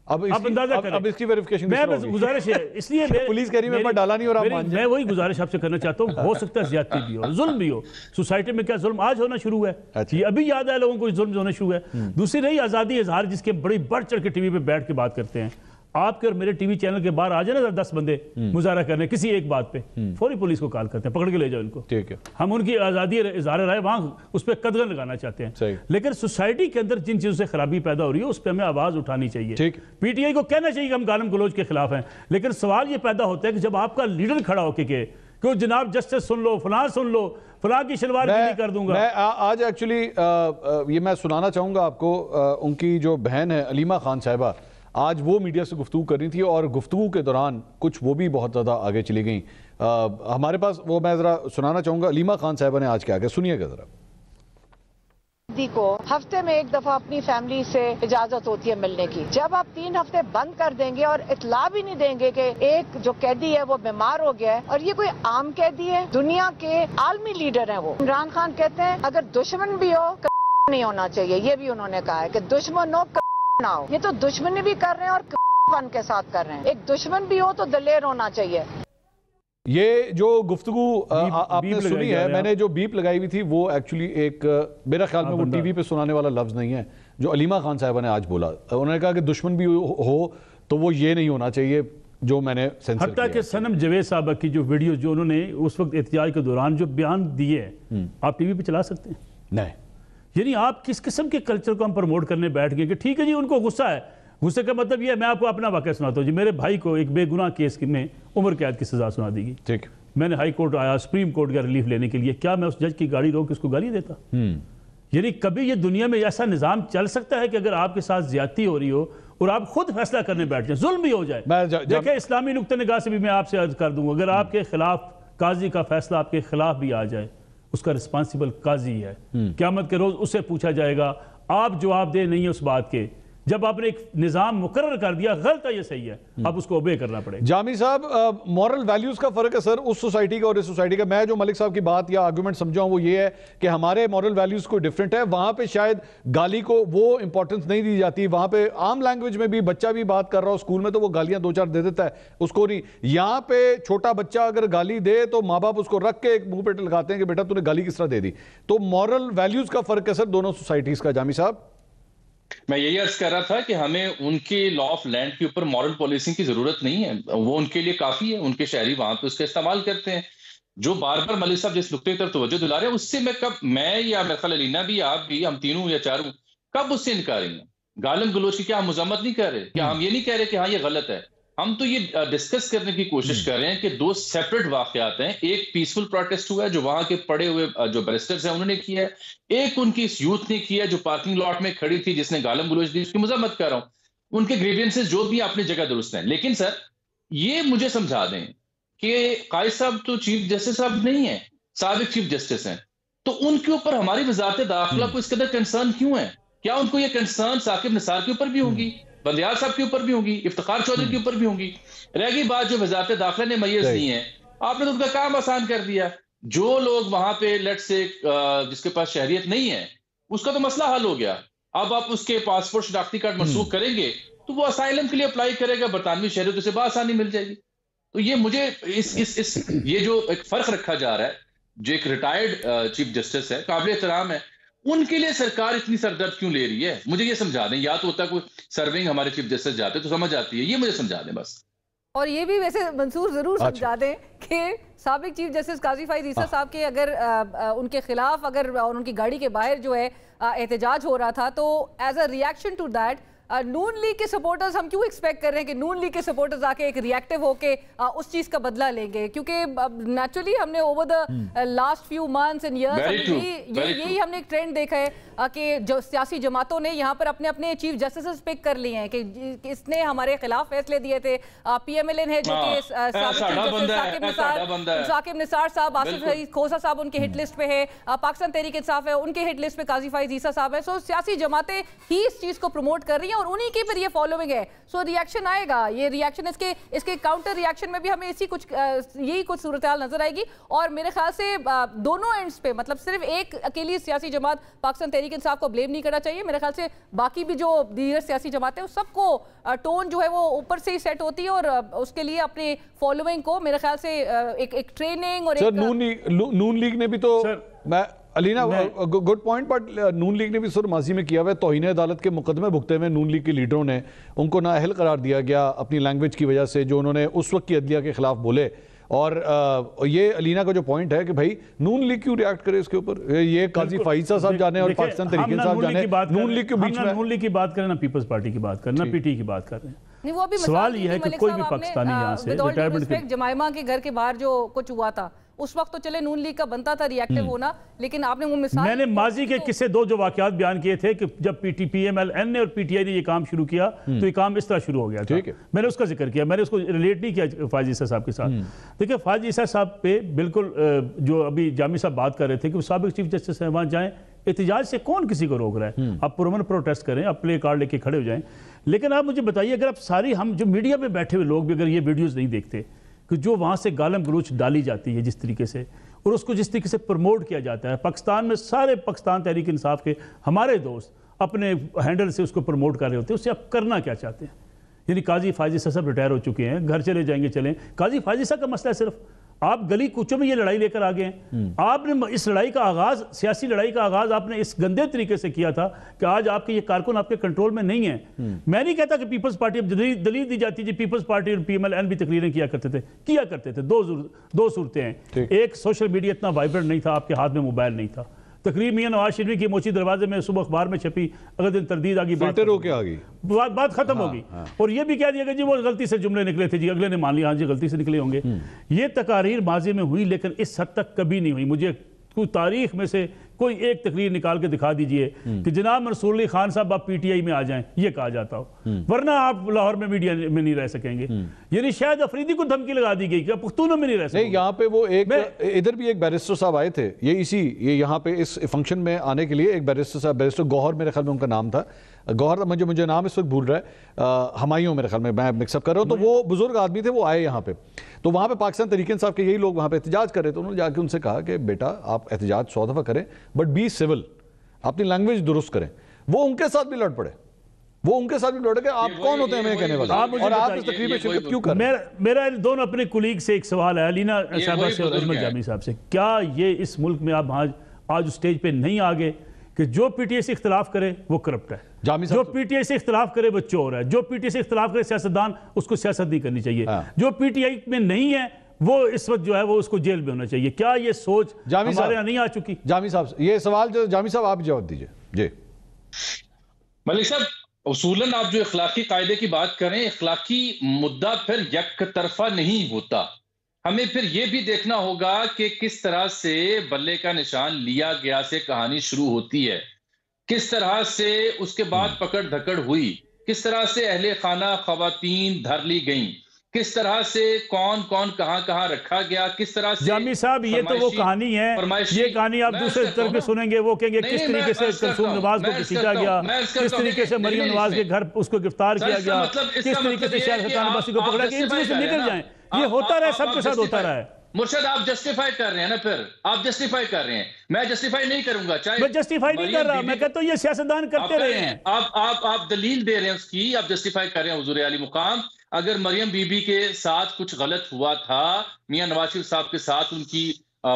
اب اندازہ کریں اب اس کی ویریفیکیشن میں گزارش ہے اس لیے پولیس کہہ رہی ہے میں ڈالا نہیں اور آپ مان میں وہی گزارش آپ سے کرنا چاہتا ہوں. ہو سکتا ہے زیادتی بھی ہو, ظلم بھی ہو. سوسائٹی میں کیا ظلم آج ہونا شروع ہے, یہ ابھی یاد ہے لوگوں کو ظلم ہونا شروع ہے. دوسری رہی آزادی اظہار جس کے بڑی بڑھ چڑھ کے ٹی وی پہ بیٹھ کے بات کرتے ہیں. آپ کے اور میرے ٹی وی چینل کے باہر آ جائے نا 10 بندے مظاہرہ کرنے کسی ایک بات پہ, فوری پولیس کو کال کرتے ہیں, پکڑ کے لے جاؤ ان کو. ٹھیک ہے, ہم ان کی آزادی اظہار رائے وہاں اس پہ قدغن لگانا چاہتے ہیں. لیکن سوسائٹی کے اندر جن چیزوں سے خرابی پیدا ہو رہی ہے اس پہ ہمیں آواز اٹھانی چاہیے. پی ٹی آئی کو کہنا چاہیے کہ ہم گالم گلوچ کے خلاف ہیں. لیکن سوال یہ پیدا ہوتا ہے کہ جب آپ کا لیڈر کھڑا ہو کے کہ جناب جسٹس سن لو, فلاں سن لو, فلاں کی شلوار گیلی کر دوں گا. میں آج ایکچولی یہ میں سنانا چاہوں گا آپ کو, ان کی جو بہن ہے علیمہ خان صاحبہ آج وہ میڈیا سے گفتگو کر رہی تھی اور گفتگو کے دوران کچھ وہ بھی بہت زیادہ آگے چلی گئیں. ہمارے پاس وہ میں ذرا سنانا چاہوں گا علیمہ خان صاحبہ نے آج کیا کہ سنیے گا ذرا. کو ہفتے میں ایک دفعہ اپنی فیملی سے اجازت ہوتی ہے ملنے کی. جب آپ 3 ہفتے بند کر دیں گے اور اطلاع بھی نہیں دیں گے کہ ایک جو قیدی ہے وہ بیمار ہو گیا ہے, اور یہ کوئی عام قیدی ہے, دنیا کے عالمی لیڈر ہیں وہ. عمران خان کہتے ہیں اگر دشمن بھی ہو نہیں ہونا چاہیے, یہ بھی انہوں نے کہا ہے کہ دشمن ہو نہ ہو. یہ تو دشمنی بھی کر رہے ہیں اور پن کے ساتھ کر رہے ہیں. ایک دشمن بھی ہو تو دلیر ہونا چاہیے. یہ جو گفتگو آپ نے سنی ہے, میں نے جو بیپ لگائی ہوئی تھی وہ ایکچولی ایک میرا خیال میں وہ ٹی وی پہ سنانے والا لفظ نہیں ہے جو علیمہ خان صاحبہ نے آج بولا. انہوں نے کہا کہ دشمن بھی ہو تو وہ یہ نہیں ہونا چاہیے جو میں نے سینسر کیا. حتیٰ کہ سنم جاوید صاحبہ کی جو ویڈیو جو انہوں نے اس وقت احتجاج کے دوران جو بیان دیے آپ ٹی وی پہ چلا سکتے ہیں؟ نہیں. یعنی آپ کس قسم کے کلچر کو ہم پروموٹ کرنے بیٹھ گئے کہ ٹھیک ہے جی ان کو غصہ ہے. غصے کا مطلب یہ ہے, میں آپ کو اپنا واقعہ سناتا ہوں جی. میرے بھائی کو ایک بے گناہ کیس میں عمر قید کی سزا سنا دی گئی. ٹھیک, میں نے ہائی کورٹ آیا, سپریم کورٹ کا ریلیف لینے کے لیے. کیا میں اس جج کی گاڑی روک کے اس کو گالی دیتا؟ یعنی کبھی یہ دنیا میں ایسا نظام چل سکتا ہے کہ اگر آپ کے ساتھ زیادتی ہو رہی ہو اور آپ خود فیصلہ کرنے بیٹھ جائیں, ظلم بھی ہو جائے. دیکھیں اسلامی نقطہ نگاہ سے بھی میں آپ سے عرض کر دوں, اگر آپ کے خلاف قاضی کا فیصلہ آپ کے خلاف بھی آ جائے, اس کا رسپانسیبل قاضی ہے. قیامت کے روز اسے پوچھا جائے گا, آپ جواب دے نہیں ہیں اس بات کے جب آپ نے ایک نظام مقرر کر دیا، غلط ہے یہ صحیح ہے، اب اس کو اوبے کرنا پڑے گا۔ جامی صاحب، مورل ویلیوز کا فرق ہے سر اس سوسائٹی کا اور اس سوسائٹی کا۔ میں جو ملک صاحب کی بات یا آرگومنٹ سمجھا ہوں وہ یہ ہے کہ ہمارے مورل ویلیوز کوئی ڈیفرنٹ ہے، وہاں پہ شاید گالی کو وہ امپورٹنس نہیں دی جاتی، وہاں پہ عام لینگویج میں بھی بچہ بھی بات کر رہا ہو اسکول میں تو وہ گالیاں دو چار دے دیتا ہے اس کو نہیں، یہاں پہ چھوٹا بچہ اگر گالی دے تو ماں باپ اس کو رکھ کے ایک منہ پہ لگاتے ہیں کہ بیٹا تو نے گالی کس طرح دے دی۔ تو مورل ویلیوز کا فرق ہے سر دونوں سوسائٹیز کا۔ جامی صاحب میں یہی عرض کر رہا تھا کہ ہمیں ان کے لا آف لینڈ کے اوپر مورل پالیسنگ کی ضرورت نہیں ہے، وہ ان کے لیے کافی ہے، ان کے شہری وہاں پہ اس کا استعمال کرتے ہیں۔ جو بار بار ملک صاحب جس نقطے کی طرف توجہ دلا رہے ہیں اس سے میں یا میرے خیال علینا بھی، آپ بھی، ہم تینوں یا چاروں کب اس سے انکاری ہیں؟ گالم گلوچ کی کیا ہم مذمت نہیں کر رہے؟ کیا ہم یہ نہیں کہہ رہے کہ ہاں یہ غلط ہے؟ ہم تو یہ ڈسکس کرنے کی کوشش کر رہے ہیں کہ دو سیپریٹ واقعات ہیں، ایک پیسفل پروٹیسٹ ہوا ہے جو وہاں کے پڑے ہوئے جو بیرسٹرز ہیں انہوں نے کیا ہے، ایک ان کی اس یوتھ نے کیا ہے جو پارکنگ لاٹ میں کھڑی تھی جس نے گالم گلوچ دی، اس کی مذمت کر رہا ہوں۔ ان کے گریوینسز جو بھی اپنی جگہ درست ہیں، لیکن سر یہ مجھے سمجھا دیں کہ قائد صاحب تو چیف جسٹس صاحب نہیں ہیں، سابق چیف جسٹس ہیں، تو ان کے اوپر ہماری وزارت داخلہ کو اس قدر کنسرن کیوں ہے؟ کیا ان کو یہ کنسرن ثاقب نثار کے اوپر بھی ہوگی، بندیال صاحب کے اوپر بھی ہوگی، افتخار چودھری کے اوپر بھی ہوگی؟ رہ گئی بات جو وزارت داخلہ نے میز دی ہیں، آپ نے تو ان کا کام آسان کر دیا۔ جو لوگ وہاں پہ لیٹ سے جس کے پاس شہریت نہیں ہے اس کا تو مسئلہ حل ہو گیا، اب آپ اس کے پاسپورٹ شناختی کارڈ منسوخ کریں گے تو وہ اسائلم کے لیے اپلائی کرے گا، برطانوی شہریت اسے بآسانی مل جائے گی۔ تو یہ مجھے یہ جو ایک فرق رکھا جا رہا ہے، جو ایک ریٹائرڈ چیف جسٹس ہے، قابل احترام ہے، ان کے لیے سرکار اتنی سردرد کیوں لے رہی ہے؟ مجھے یہ سمجھا دیں، یا تو ہوتا ہے کوئی سرونگ ہمارے چیف جسٹس جاتے تو سمجھ آتی ہے، یہ مجھے سمجھا دیں بس۔ اور یہ بھی ویسے منصور ضرور سمجھا دیں کہ سابق چیف جسٹس قاضی فائز عیسیٰ صاحب کے اگر ان کے خلاف اگر ان کی گاڑی کے باہر جو ہے احتجاج ہو رہا تھا تو as a reaction to that Noon League کے سپورٹرز ہم کیوں ایکسپیکٹ کر رہے ہیں کہ نون لیگ کے سپورٹرز آ کے ایک ریئیکٹیو ہو کے اس چیز کا بدلہ لیں گے؟ کیونکہ نیچرلی ہم نے over the last few months and years یہی ہم نے ایک ٹرینڈ دیکھا ہے کہ جو سیاسی جماعتوں نے یہاں پر اپنے اپنے چیف جسٹسز پکھ کر لیے ہیں کہ اس نے ہمارے خلاف فیصلے دیے تھے۔ پی ایم ایل این ہے جو کہ ثاقب نثار صاحب، آصف کھوسہ صاحب ان کے ہٹ لسٹ پہ ہے، پاکستان تحریک انصاف ہے ان کے ہٹ لسٹ پہ قاضی فائز عیسیٰ صاحب ہے۔ سو سیاسی جماعتیں ہی اس چیز کو پروموٹ کر رہی ہیں اور انہی کی پھر یہ فالوئنگ ہے، سو ریئیکشن آئے گا۔ یہ ریئیکشن اس کے کاؤنٹر ریئیکشن میں بھی ہمیں یہی کچھ صورتحال نظر آئے گی، اور میرے خیال سے دونوں اینڈز پہ مطلب صرف ایک اکیلی سیاسی جماعت پاکستان تحریک انصاف کو بلیم نہیں کرنا چاہیے، میرے خیال سے باقی بھی جو دیگر سیاسی جماعتیں ہیں سب کو ٹون جو ہے وہ اوپر سے ہی سیٹ ہوتی ہے، اور اس کے لیے اپنے فالوئنگ کو میرے خیال سے ایک ٹریننگ اور نون لیگ نے بھی تو Alina good point, but Noon League نے بھی سر ماضی میں کیا ہوا ہے، توہین عدالت کے مقدمے بھگتے ہوئے نون لیگ کے لیڈروں نے ان کو نااہل قرار دیا گیا اپنی لینگویج کی وجہ سے جو انہوں نے اس وقت کی عدلیہ کے خلاف بولے۔ اور یہ علینا کا جو پوائنٹ ہے کہ بھائی نون لیگ کیوں ریاکٹ کرے اس کے اوپر، یہ قاضی فائزہ صاحب جانے اور پاکستان تحریک انصاف جانے، نون لیگ کے بیچ میں نون لیگ کی بات کریں نا، پیپلز پارٹی کی بات کریں نا، پی ٹی کی بات کر رہے ہیں۔ سوال یہ ہے کہ کوئی بھی پاکستانی یہاں سے ریٹائرمنٹ جمائمہ کے گھر کے باہر جو کچھ ہوا تھا اس وقت تو چلے نون لیگ کا بنتا تھا ریئیکٹیو ہونا، لیکن آپ نے وہ مثال میں نے ماضی کے کسے دو جو واقعات بیان کیے تھے کہ جب پی ایم ایل این نے اور پی ٹی آئی نے یہ کام شروع کیا تو یہ کام اس طرح شروع ہو گیا تھا، میں نے اس کا ذکر کیا، میں نے اس کو ریلیٹ نہیں کیا فائز عیسیٰ صاحب کے ساتھ۔ دیکھیں فائز عیسیٰ صاحب پہ بالکل جو ابھی جامی صاحب بات کر رہے تھے کہ وہ سابق چیف جسٹس ہیں، وہاں جائیں، احتجاج سے کون کسی کو روک رہا ہے؟ آپ پرامن پروٹیسٹ کریں، آپ پلے کارڈ لے کے کھڑے ہو جائیں، لیکن آپ مجھے بتائیے اگر آپ ساری ہم جو میڈیا میں بیٹھے ہوئے لوگ بھی اگر یہ ویڈیوز نہیں دیکھتے کہ جو وہاں سے گالم گلوچ ڈالی جاتی ہے جس طریقے سے اور اس کو جس طریقے سے پروموٹ کیا جاتا ہے، پاکستان میں سارے پاکستان تحریک انصاف کے ہمارے دوست اپنے ہینڈل سے اس کو پروموٹ کر رہے ہوتے ہیں، اس سے آپ کرنا کیا چاہتے ہیں؟ یعنی قاضی فائز عیسیٰ صاحب ریٹائر ہو چکے ہیں، گھر چلے جائیں گے چلیں، قاضی فائز عیسیٰ کا مسئلہ ہے صرف آپ گلی کوچوں میں یہ لڑائی لے کر آگے ہیں، آپ نے اس لڑائی کا آغاز، سیاسی لڑائی کا آغاز آپ نے اس گندے طریقے سے کیا تھا کہ آج آپ کے یہ کارکن آپ کے کنٹرول میں نہیں ہیں۔ میں نہیں کہتا کہ پیپلز پارٹی اب دلیل دی جاتی ہے، پیپلز پارٹی اور پی ایم ایل این بھی تقریریں کیا کرتے تھے، دو صورتیں ہیں، ایک سوشل میڈیا اتنا وائبرنٹ نہیں تھا، آپ کے ہاتھ میں موبائل نہیں تھا، تقریر میاں نواز شریف کی موچی دروازے میں صبح اخبار میں چھپی، اگر دن تردید آگی بات ختم ہوگی، اور یہ بھی کہہ دیا کہ جی وہ غلطی سے جملے نکلے تھے، جی اگلے نے مان لیا ہاں جی غلطی سے نکلے ہوں گے۔ یہ تقاریر ماضی میں ہوئی لیکن اس حد تک کبھی نہیں ہوئی، مجھے کوئی تاریخ میں سے کوئی ایک تقریر نکال کے دکھا دیجئے کہ جناب منصور علی خان صاحب آپ پی ٹی آئی میں آ جائیں، یہ کہا جاتا ہو، ورنہ آپ لاہور میں میڈیا میں نہیں رہ سکیں گے. یعنی شاید افریدی کو دھمکی لگا دی گئی کہ پختونوں میں نہیں رہ سکیں. نہیں، یہاں پہ وہ ایک ادھر بھی ایک بیرسٹر صاحب آئے تھے، یہ یہاں پہ اس فنکشن میں آنے کے لیے ایک بیرسٹر صاحب، بیرسٹر گوہر میرے خیال میں ان کا نام تھا، گوہر مجھے نام اس وقت بھول رہا ہے، ہمایوں میرے خیال میں مکس اپ کر رہا ہوں. تو وہ بزرگ آدمی تھے، وہ آئے یہاں پہ، تو وہاں پہ پاکستان تحریک انصاف کے یہی لوگ وہاں پہ احتجاج کر رہے تھے. انہوں نے جا کے ان سے کہا کہ بیٹا آپ احتجاج 100 دفعہ کریں بٹ بی سول، اپنی لینگویج درست کریں. وہ ان کے ساتھ بھی لڑ پڑے، کہ آپ کون ہوتے ہیں ہمیں کہنے والے، اور آپ اس تقریب میں شرکت کیوں کر رہے ہیں. میرا دونوں اپنے کولیگ سے ایک سوال ہے، علینا صاحبہ سے اور اجمل جامی صاحب سے. کیا یہ اس ملک میں آپ آج اسٹیج پہ نہیں آگے کہ جو پی ٹی آئی سے اختلاف کرے وہ کرپٹ ہے، جو پی ٹی آئی سے اختلاف کرے وہ چور ہے، جو پی ٹی آئی سے اختلاف کرے سیاستدان، اس کو سیاست نہیں کرنی چاہیے، جو پی ٹی آئی میں نہیں ہے وہ اس وقت جو ہے وہ اس کو جیل میں ہونا چاہیے. کیا یہ سوچ ہمارے یہاں نہیں آ چکی؟ جامی صاحب یہ سوال جامی صاحب آپ جواب دیجئے. جی ملک صاحب، اصولاً آپ جو اخلاقی قاعدے کی بات کریں، اخلاقی مدعا پھر یک طرفہ نہیں ہوتا. ہمیں پھر یہ بھی دیکھنا ہوگا کہ کس طرح سے بلے کا نشان لیا گیا سے کہانی شروع ہوتی ہے، کس طرح سے اس کے بعد پکڑ دھکڑ ہوئی، کس طرح سے اہل خانہ خواتین دھر لی گئیں، کس طرح سے کون کون کہاں کہاں رکھا گیا، کس طرح سے. جامی صاحب یہ تو وہ کہانی ہے، یہ کہانی آپ دوسرے طرف پہ سنیں گے، وہ کہیں گے کس طریقے سے کلثوم نواز کو گھسیٹا گیا، کس طریقے سے مریم نواز کے گھر اس کو گرفتار کیا گیا، کس طریقے سے شیخ خان عباسی کو پکڑا گیا. ان چیزوں سے نکل جائیں، یہ ہوتا رہا، سب کے ساتھ ہوتا رہا ہے. مرشد آپ جسٹیفائی کر رہے ہیں نا، پھر آپ جسٹیفائی کر رہے ہیں، میں جسٹیفائی نہیں کروں گا. میں جسٹیفائی نہیں کر رہا، میں کہتا ہوں یہ سیاستدان کرتے رہے ہیں. آپ دلیل دے رہے ہیں اس کی، آپ جسٹیفائی کر رہے ہیں. حضور علی مقام اگر مریم بی بی کے ساتھ کچھ غلط ہوا تھا، میاں نواز شریف صاحب کے ساتھ، ان کی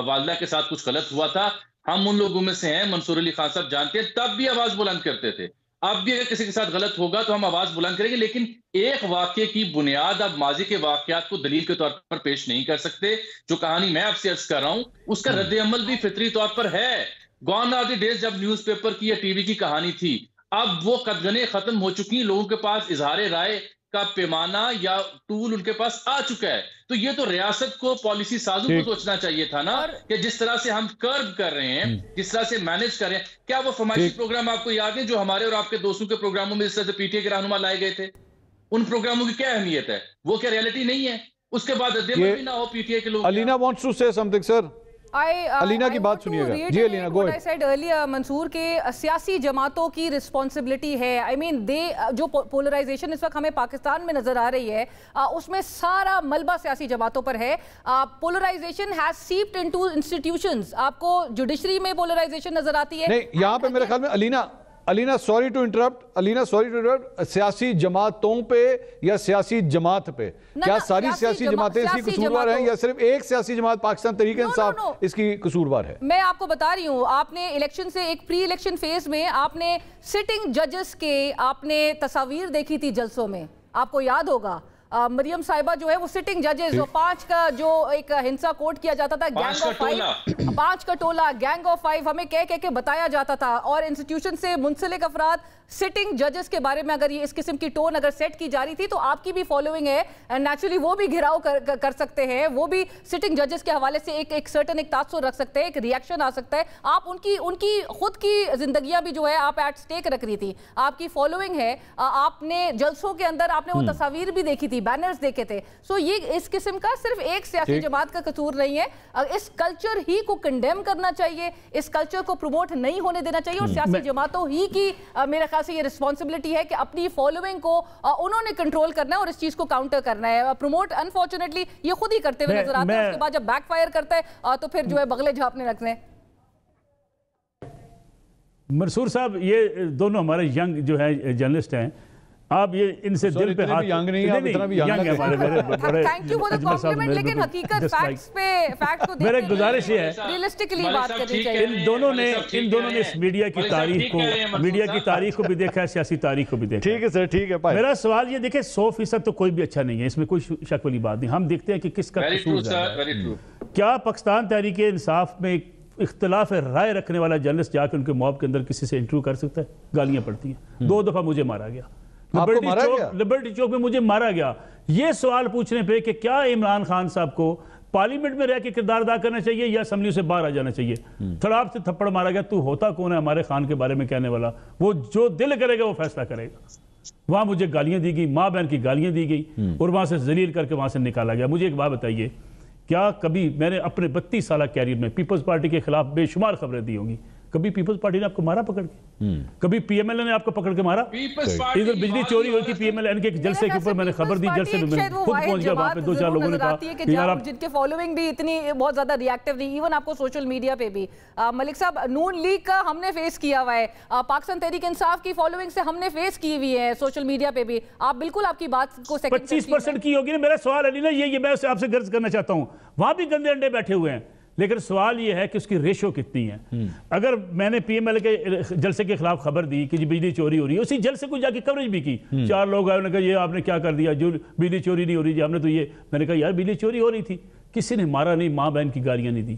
والدہ کے ساتھ کچھ غلط ہوا تھا، ہم ان لوگوں میں سے ہیں، منصور علی خان صاحب جانتے ہیں، تب بھی آواز بلند کرتے تھے. اب بھی اگر کسی کے ساتھ غلط ہوگا تو ہم آواز بلند کریں گے، لیکن ایک واقعے کی بنیاد اب ماضی کے واقعات کو دلیل کے طور پر پیش نہیں کر سکتے. جو کہانی میں آپ سے عرض کر رہا ہوں اس کا رد عمل بھی فطری طور پر ہے. گون آر دی ڈیز جب نیوز پیپر کی یا ٹی وی کی کہانی تھی، اب وہ قدغنیں ختم ہو چکی ہیں، لوگوں کے پاس اظہار رائے کا پیمانہ یا ٹول ان کے پاس آ چکا ہے. تو یہ تو ریاست کو، پالیسی سازوں کو سوچنا چاہیے تھا نا کہ جس طرح سے ہم کرب کر رہے ہیں، جس طرح سے مینج کر رہے ہیں. کیا وہ فرمائشی پروگرام آپ کو یاد ہے جو ہمارے اور آپ کے دوستوں کے پروگراموں میں جس طرح سے پی ٹی آئی کے رہنما لائے گئے تھے؟ ان پروگراموں کی کیا اہمیت ہے؟ وہ کیا ریئلٹی نہیں ہے؟ اس کے بعد ردعمل بھی نہ ہو پی ٹی آئی کے لوگ. علینا wants to say something, sir. علینا کی بات سنیے گا. جی علینا گو اہڈ. منصور کے سیاسی جماعتوں کی رسپانسبلٹی ہے، آئی مین جو پولرائزیشن اس وقت ہمیں پاکستان میں نظر آ رہی ہے اس میں سارا ملبہ سیاسی جماعتوں پر ہے. Polarisation has seeped into institutions. آپ کو جوڈیشری میں پولرائزیشن نظر آتی ہے؟ نہیں، یہاں پہ میرے خیال میں علینا سوری ٹو انٹرپٹ، سیاسی جماعتوں پہ یا سیاسی جماعت پہ، کیا ساری سیاسی جماعتیں اس کی قصوروار ہیں یا صرف ایک سیاسی جماعت پاکستان تحریک انصاف اس کی قصوروار ہے؟ میں آپ کو بتا رہی ہوں، آپ نے الیکشن سے ایک پری الیکشن فیز میں آپ نے سٹنگ ججز کے آپ نے تصاویر دیکھی تھی جلسوں میں، آپ کو یاد ہوگا. مریم صاحبہ جو ہے وہ سٹنگ ججز، 5 کا جو ایک ہنسا کوٹ کیا جاتا تھا، گینگ آف 5 کا ٹولہ، گینگ آف 5 ہمیں کہہ کے بتایا جاتا تھا. اور انسٹیٹیوشن سے منسلک افراد سٹنگ ججز کے بارے میں اگر یہ اس قسم کی ٹون اگر سیٹ کی جا رہی تھی تو آپ کی بھی فالوئنگ ہے، نیچرلی وہ بھی گھراؤ کر سکتے ہیں، وہ بھی سٹنگ ججز کے حوالے سے ایک سرٹن ایک تاثر رکھ سکتے ہیں، ایک ریاکشن آ سکتا ہے. آپ ان کی خود کی زندگیاں بھی جو ہے آپ ایٹ سٹیک رکھ رہی تھی، آپ کی فالوئنگ ہے. آپ نے جلسوں کے اندر آپ نے وہ تصاویر بھی دیکھی تھی، بینرز دیکھے تھے. سو یہ اس قسم کا صرف ایک سیاسی جماعت کا قصور نہیں ہے. اس کلچر ہی کو کنڈیم کرنا چاہیے، اس کلچر کو پروموٹ نہیں ہونے دینا چاہیے، اور سیاسی جماعتوں ہی کی میرے خیال سے یہ رسپانسبلٹی ہے کہ اپنی فالوئنگ کو انہوں نے کنٹرول کرنا ہے اور اس چیز کو کاؤنٹر کرنا ہے. پروموٹ انفارچونیٹلی یہ خود ہی کرتے ہوئے نظر آتے ہیں، اس کے بعد جب بیک فائر کرتا ہے تو پھر جو ہے بغلے جھاپنے لگتے ہیں. منصور صاحب یہ دونوں ہمارے ینگ جو ہے جرنلسٹ ہیں، آپ یہ ان سے دل پہ ہاتھ ینگ نہیں، آپ اتنا بھی ینگ ہے ہمارے بڑے. Thank you for the complement, لیکن حقیقت فیکٹس پہ فیکٹ کو میرا ایک گزارش یہ ہے ریئلسٹکلی بات کرنی چاہیے. ان دونوں نے اس میڈیا کی تاریخ کو بھی دیکھا ہے، سیاسی تاریخ کو بھی دیکھا ہے. ٹھیک ہے سر، ٹھیک ہے. میرا سوال یہ دیکھیں 100% تو کوئی بھی اچھا نہیں ہے، اس میں کوئی شک والی بات نہیں. ہم دیکھتے ہیں کہ کس کا قصور ہے. کیا پاکستان تحریک انصاف میں اختلاف رائے رکھنے والا جرنلسٹ جا کے ان کے موب کے اندر کسی سے انٹرویو کر سکتا ہے؟ گالیاں پڑتی ہیں. 2 دفعہ مجھے مارا گیا، لبرٹی چوک میں مجھے مارا گیا. یہ سوال پوچھنے پہ کہ کیا عمران خان صاحب کو پارلیمنٹ میں رہ کے کردار ادا کرنا چاہیے یا اسمبلی سے باہر آ جانا چاہیے. تھڑاپ سے تھپڑ مارا گیا, تو ہوتا کون ہے ہمارے خان کے بارے میں کہنے والا؟ وہ جو دل کرے گا وہ فیصلہ کرے گا. وہاں مجھے گالیاں دی گئی, ماں بہن کی گالیاں دی گئی اور وہاں سے ذلیل کر کے وہاں سے نکالا گیا. مجھے ایک بات بتائیے, کیا کبھی میں نے اپنے 32 سالہ کیریئر میں پیپلز پارٹی کے خلاف بے شمار خبریں دی ہوں گی, کبھی پیپلز پارٹی نے آپ کو مارا پکڑ کے؟ کبھی پی ایم ایل اے نے آپ کو پکڑ کے مارا؟ ادھر بجلی چوری ہوئی تھی پی ایم ایل اے کے جلسے کے اوپر, میں نے خبر دی, جلسے میں خود پہنچ گیا وہاں پہ, 2-4 لوگوں نے کہا جن کے فالوئنگ بھی اتنی بہت زیادہ ری ایکٹیو نہیں, ایون آپ کو سوشل میڈیا پہ بھی. ملک صاحب, نون لیگ کا ہم نے فیس کیا ہوا ہے, پاکستان تحریک انصاف کی فالوئنگ سے ہم نے فیس کی ہوئی ہے سوشل میڈیا پہ بھی. آپ بالکل آپ کی بات کو 25% کی ہوگی نا. میرا سوال علی نا یہ میں آپ سے غرض کرنا چاہتا ہوں, وہاں بھی گندے انڈے بیٹھے ہوئے ہیں, لیکن سوال یہ ہے کہ اس کی ریشو کتنی ہے. اگر میں نے پی ایم ایل کے جلسے کے خلاف خبر دی کہ جی بجلی چوری ہو رہی ہے, اسی جلسے کو جا کے کوریج بھی کی, 4 لوگ آئے, انہوں نے کہا یہ آپ نے کیا کر دیا, جو بجلی چوری نہیں ہو رہی, جی ہم نے تو یہ, میں نے کہا یار بجلی چوری ہو رہی تھی, کسی نے مارا نہیں, ماں بہن کی گالیاں نہیں دی.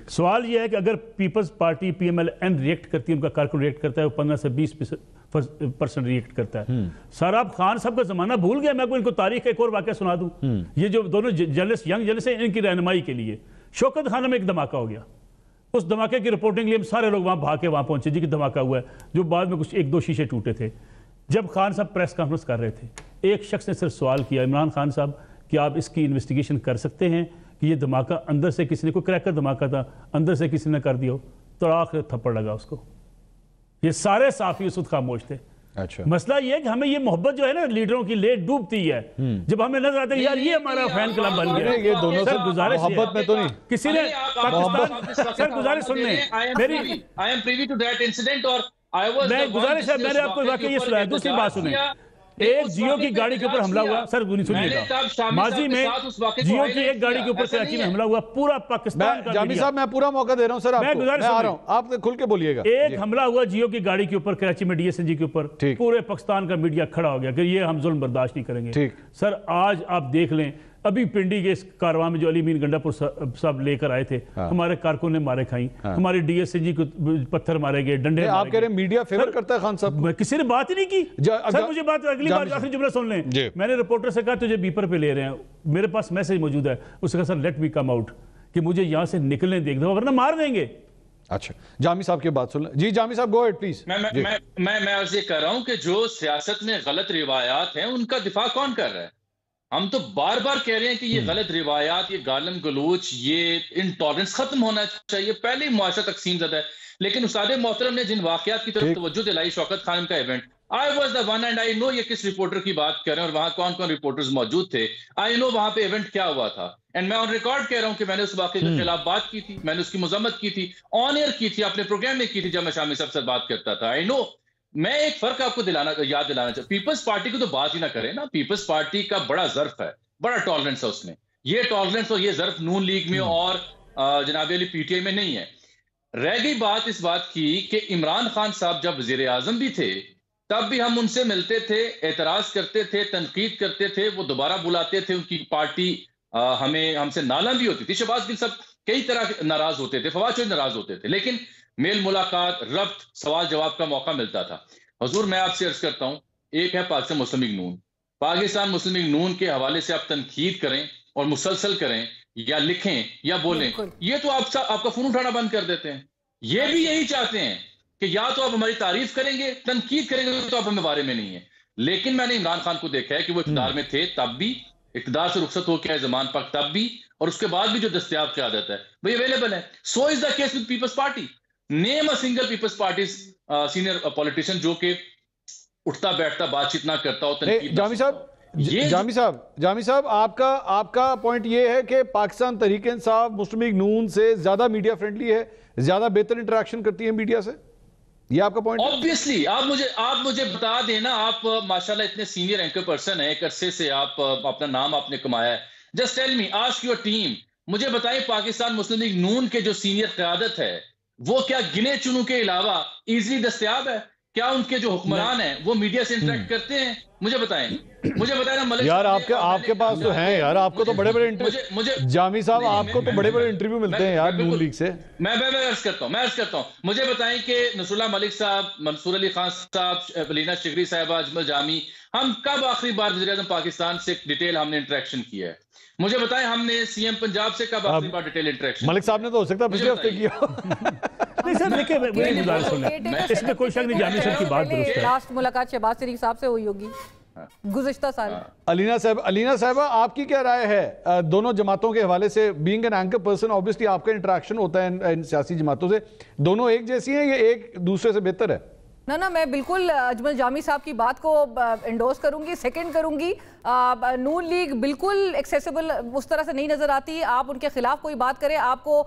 سوال یہ ہے کہ اگر Peoples Party P M L N react کرتی ہے, ان کا کارکن ریئیکٹ کرتا ہے, وہ 15 سے 20% ریئیکٹ کرتا ہے. سر آپ خان صاحب کا زمانہ بھول گیا؟ میں کو ان کو تاریخ کا ایک اور واقعہ سنا دوں. یہ جو دونوں جرنلسٹ, ینگ جرنلسٹ ہیں, ان کی رہنمائی کے لیے شوکت خانہ میں ایک دھماکہ ہو گیا. اس دھماکے کی رپورٹنگ لیے ہم سارے لوگ وہاں بھاگ کے وہاں پہنچے جی کہ دھماکہ ہوا ہے, جو بعد میں کچھ 1-2 شیشے ٹوٹے تھے. جب خان صاحب پریس کانفرنس کر رہے تھے, ایک شخص نے صرف سوال کیا, عمران خان صاحب کیا آپ اس کی انویسٹیگیشن کر سکتے ہیں کہ یہ دھماکہ اندر سے کسی نے, کوئی کریکر دھماکہ تھا, اندر سے کسی نے کر دیا ہو؟ تڑاک سے تھپڑ لگا اس کو. یہ سارے صحافی اس وقت خاموش تھے. مسئلہ یہ ہے کہ ہمیں یہ محبت جو ہے نا لیڈروں کی لیٹ ڈوبتی ہے, جب ہمیں نظر آتا ہے یار یہ ہمارا فین کلب بن گیا. یہ دونوں سر گزارش محبت میں تو نہیں, کسی نے پاکستان, سر گزارش سن لیں میری, میں گزارش ہے, میں نے آپ کو واقعی یہ سنایا. دوسری بات سنیں, ایک جیو کی گاڑی کے اوپر حملہ ہوا, سر سنیے گا, ماضی میں جیو کی ایک گاڑی کے اوپر کراچی میں حملہ ہوا, پورا پاکستان کا, جامی صاحب میں پورا موقع دے رہا ہوں سر آپ کو, میں آ رہا ہوں, آپ کھل کے بولیے گا. ایک حملہ ہوا جیو کی گاڑی کے اوپر کراچی میں, ڈی ایس این جی کے اوپر, پورے پاکستان کا میڈیا کھڑا ہو گیا کہ یہ ہم ظلم برداشت نہیں کریں گے. سر آج آپ دیکھ لیں, ابھی پنڈی کے اس کارواں میں جو علی مین گنڈا پور صاحب لے کر آئے تھے, ہمارے کارکن نے مارے کھائیں, ہمارے ڈی ایس این جی کو پتھر مارے گئے, ڈنڈے. آپ کہہ رہے ہیں میڈیا فیور کرتا ہے خان صاحب؟ کسی نے بات ہی نہیں کی. سر مجھے بات, اگلی بات آخری جملہ سن لیں. میں نے رپورٹر سے کہا تجھے بیپر پہ لے رہے ہیں, میرے پاس میسج موجود ہے, اس نے کہا sir let me come out, کہ مجھے یہاں سے نکلنے دیکھ دو ورنہ مار دیں گے. اچھا جامی صاحب کی بات سن لیں. جی جامی صاحب گو اہیڈ پلیز. میں عرض یہ کر رہا ہوں کہ جو سیاست میں غلط روایات ہیں ان کا دفاع کون کر رہا ہے؟ ہم تو بار بار کہہ رہے ہیں کہ یہ غلط روایات, یہ گالم گلوچ, یہ انٹالرنس ختم ہونا چاہیے. پہلے ہی معاشرہ تقسیم زدہ ہے. لیکن استاد محترم نے جن واقعات کی طرف توجہ دلائی, شوکت خان کا event, I was the one and I know یہ کس رپورٹر کی بات کر رہے ہیں اور وہاں کون کون رپورٹرز موجود تھے. I know وہاں پہ ایونٹ کیا ہوا تھا, اینڈ میں آن ریکارڈ کہہ رہا ہوں کہ میں نے اس واقعے کے خلاف بات کی تھی, میں نے اس کی مذمت کی تھی, آن ایئر کی تھی, اپنے پروگرام میں کی تھی جب میں شامی صاحب سے بات کرتا تھا. I know. میں ایک فرق آپ کو یاد دلانا چاہتا ہوں, پیپلز پارٹی کو تو بات ہی نہ کریں نا. پیپلز پارٹی کا بڑا ظرف ہے, بڑا ٹالرنس ہے اس میں. یہ ٹالرنس اور یہ ظرف نون لیگ میں اور جناب علی پی ٹی آئی میں نہیں ہے. رہ گئی بات اس بات کی کہ عمران خان صاحب جب وزیر اعظم بھی تھے تب بھی ہم ان سے ملتے تھے, اعتراض کرتے تھے, تنقید کرتے تھے, وہ دوبارہ بلاتے تھے, ان کی پارٹی ہم سے نالاں بھی ہوتی تھی. شہباز گل صاحب کئی طرح ناراض ہوتے تھے, فواد چوہدری ناراض ہوتے تھے, لیکن میل ملاقات, ربط, سوال جواب کا موقع ملتا تھا. حضور میں آپ سے عرض کرتا ہوں, ایک ہے پاکستان مسلم لیگ نون. پاکستان مسلم لیگ نون کے حوالے سے آپ تنقید کریں اور مسلسل کریں یا لکھیں یا بولیں, یہ تو آپ کا فون اٹھانا بند کر دیتے ہیں. یہ بھی یہی چاہتے ہیں کہ یا تو آپ ہماری تعریف کریں گے, تنقید کریں گے تو آپ ہمیں بارے میں نہیں ہیں. لیکن میں نے عمران خان کو دیکھا ہے کہ وہ اقتدار میں تھے تب بھی, اقتدار سے رخصت ہو کے زمان پر تب بھی, اور اس کے بعد بھی جو دستیاب قیادت ہے وہ اویلیبل ہے. So is the case with Peoples Party. Name a single Peoples Party senior politician جو کہ اٹھتا بیٹھتا بات چیت نہ کرتا ہو. جامی صاحب آپ کا پوائنٹ یہ ہے کہ پاکستان تحریک انصاف مسلم لیگ نون سے زیادہ میڈیا فرینڈلی ہے, زیادہ بہتر انٹریکشن کرتی ہے میڈیا سے, یہ آپ کا پوائنٹ ہے؟ Obviously, آپ مجھے بتا دینا, آپ ماشاءاللہ اتنے سینئر اینکر پرسن ہیں, ایک عرصے سے آپ اپنا نام آپ نے کمایا ہے. Just tell me, ask your team, مجھے بتائیں پاکستان مسلم لیگ نون کے جو سینئر قیادت ہے وہ کیا گنے چنوں کے علاوہ ایزلی دستیاب ہے؟ کیا ان کے جو حکمران ہیں وہ میڈیا سے انٹریکٹ کرتے ہیں؟ مجھے بتائیں نا ملک یار آپ کے پاس تو ہیں یار، آپ کو تو بڑے انٹرویو، جامی صاحب آپ کو تو بڑے انٹرویو ملتے ہیں یار نون لیگ سے۔ میں عرض کرتا ہوں مجھے بتائیں کہ نصر اللہ ملک صاحب، منصور علی خان صاحب، الینا شگری صاحبہ، اجمل جامی، ہم کب آخری بار وزیر اعظم پاکستان سے ڈیٹیل ہم نے انٹریکشن کیا ہے؟ مجھے بتائیں ہم نے سی ایم پنجاب سے کب آخری بار ڈیٹیل انٹریکشن؟ ملک صاحب نے تو ہو سکتا ہے پچھلے ہفتے کیا۔ نہیں سر دیکھیں اس میں کوئی شک نہیں، جامی صاحب کی بات درست ہے۔ لاسٹ ملاقات شہباز شریف صاحب سے ہوئی ہوگی گزشتہ سال۔ الینا صاحبہ آپ کی کیا رائے ہے دونوں جماعتوں کے حوالے سے؟ Being an anchor person obviously آپ کا انٹریکشن ہوتا ہے ان سیاسی جماعتوں سے، دونوں ایک جیسی ہیں یا ایک دوسرے سے بہتر ہے؟ نہ میں بالکل اجمل جامی صاحب کی بات کو انڈورس کروں گی، سیکنڈ کروں گی۔ نون لیگ بالکل ایکسیسیبل اس طرح سے نہیں نظر آتی۔ آپ ان کے خلاف کوئی بات کریں، آپ کو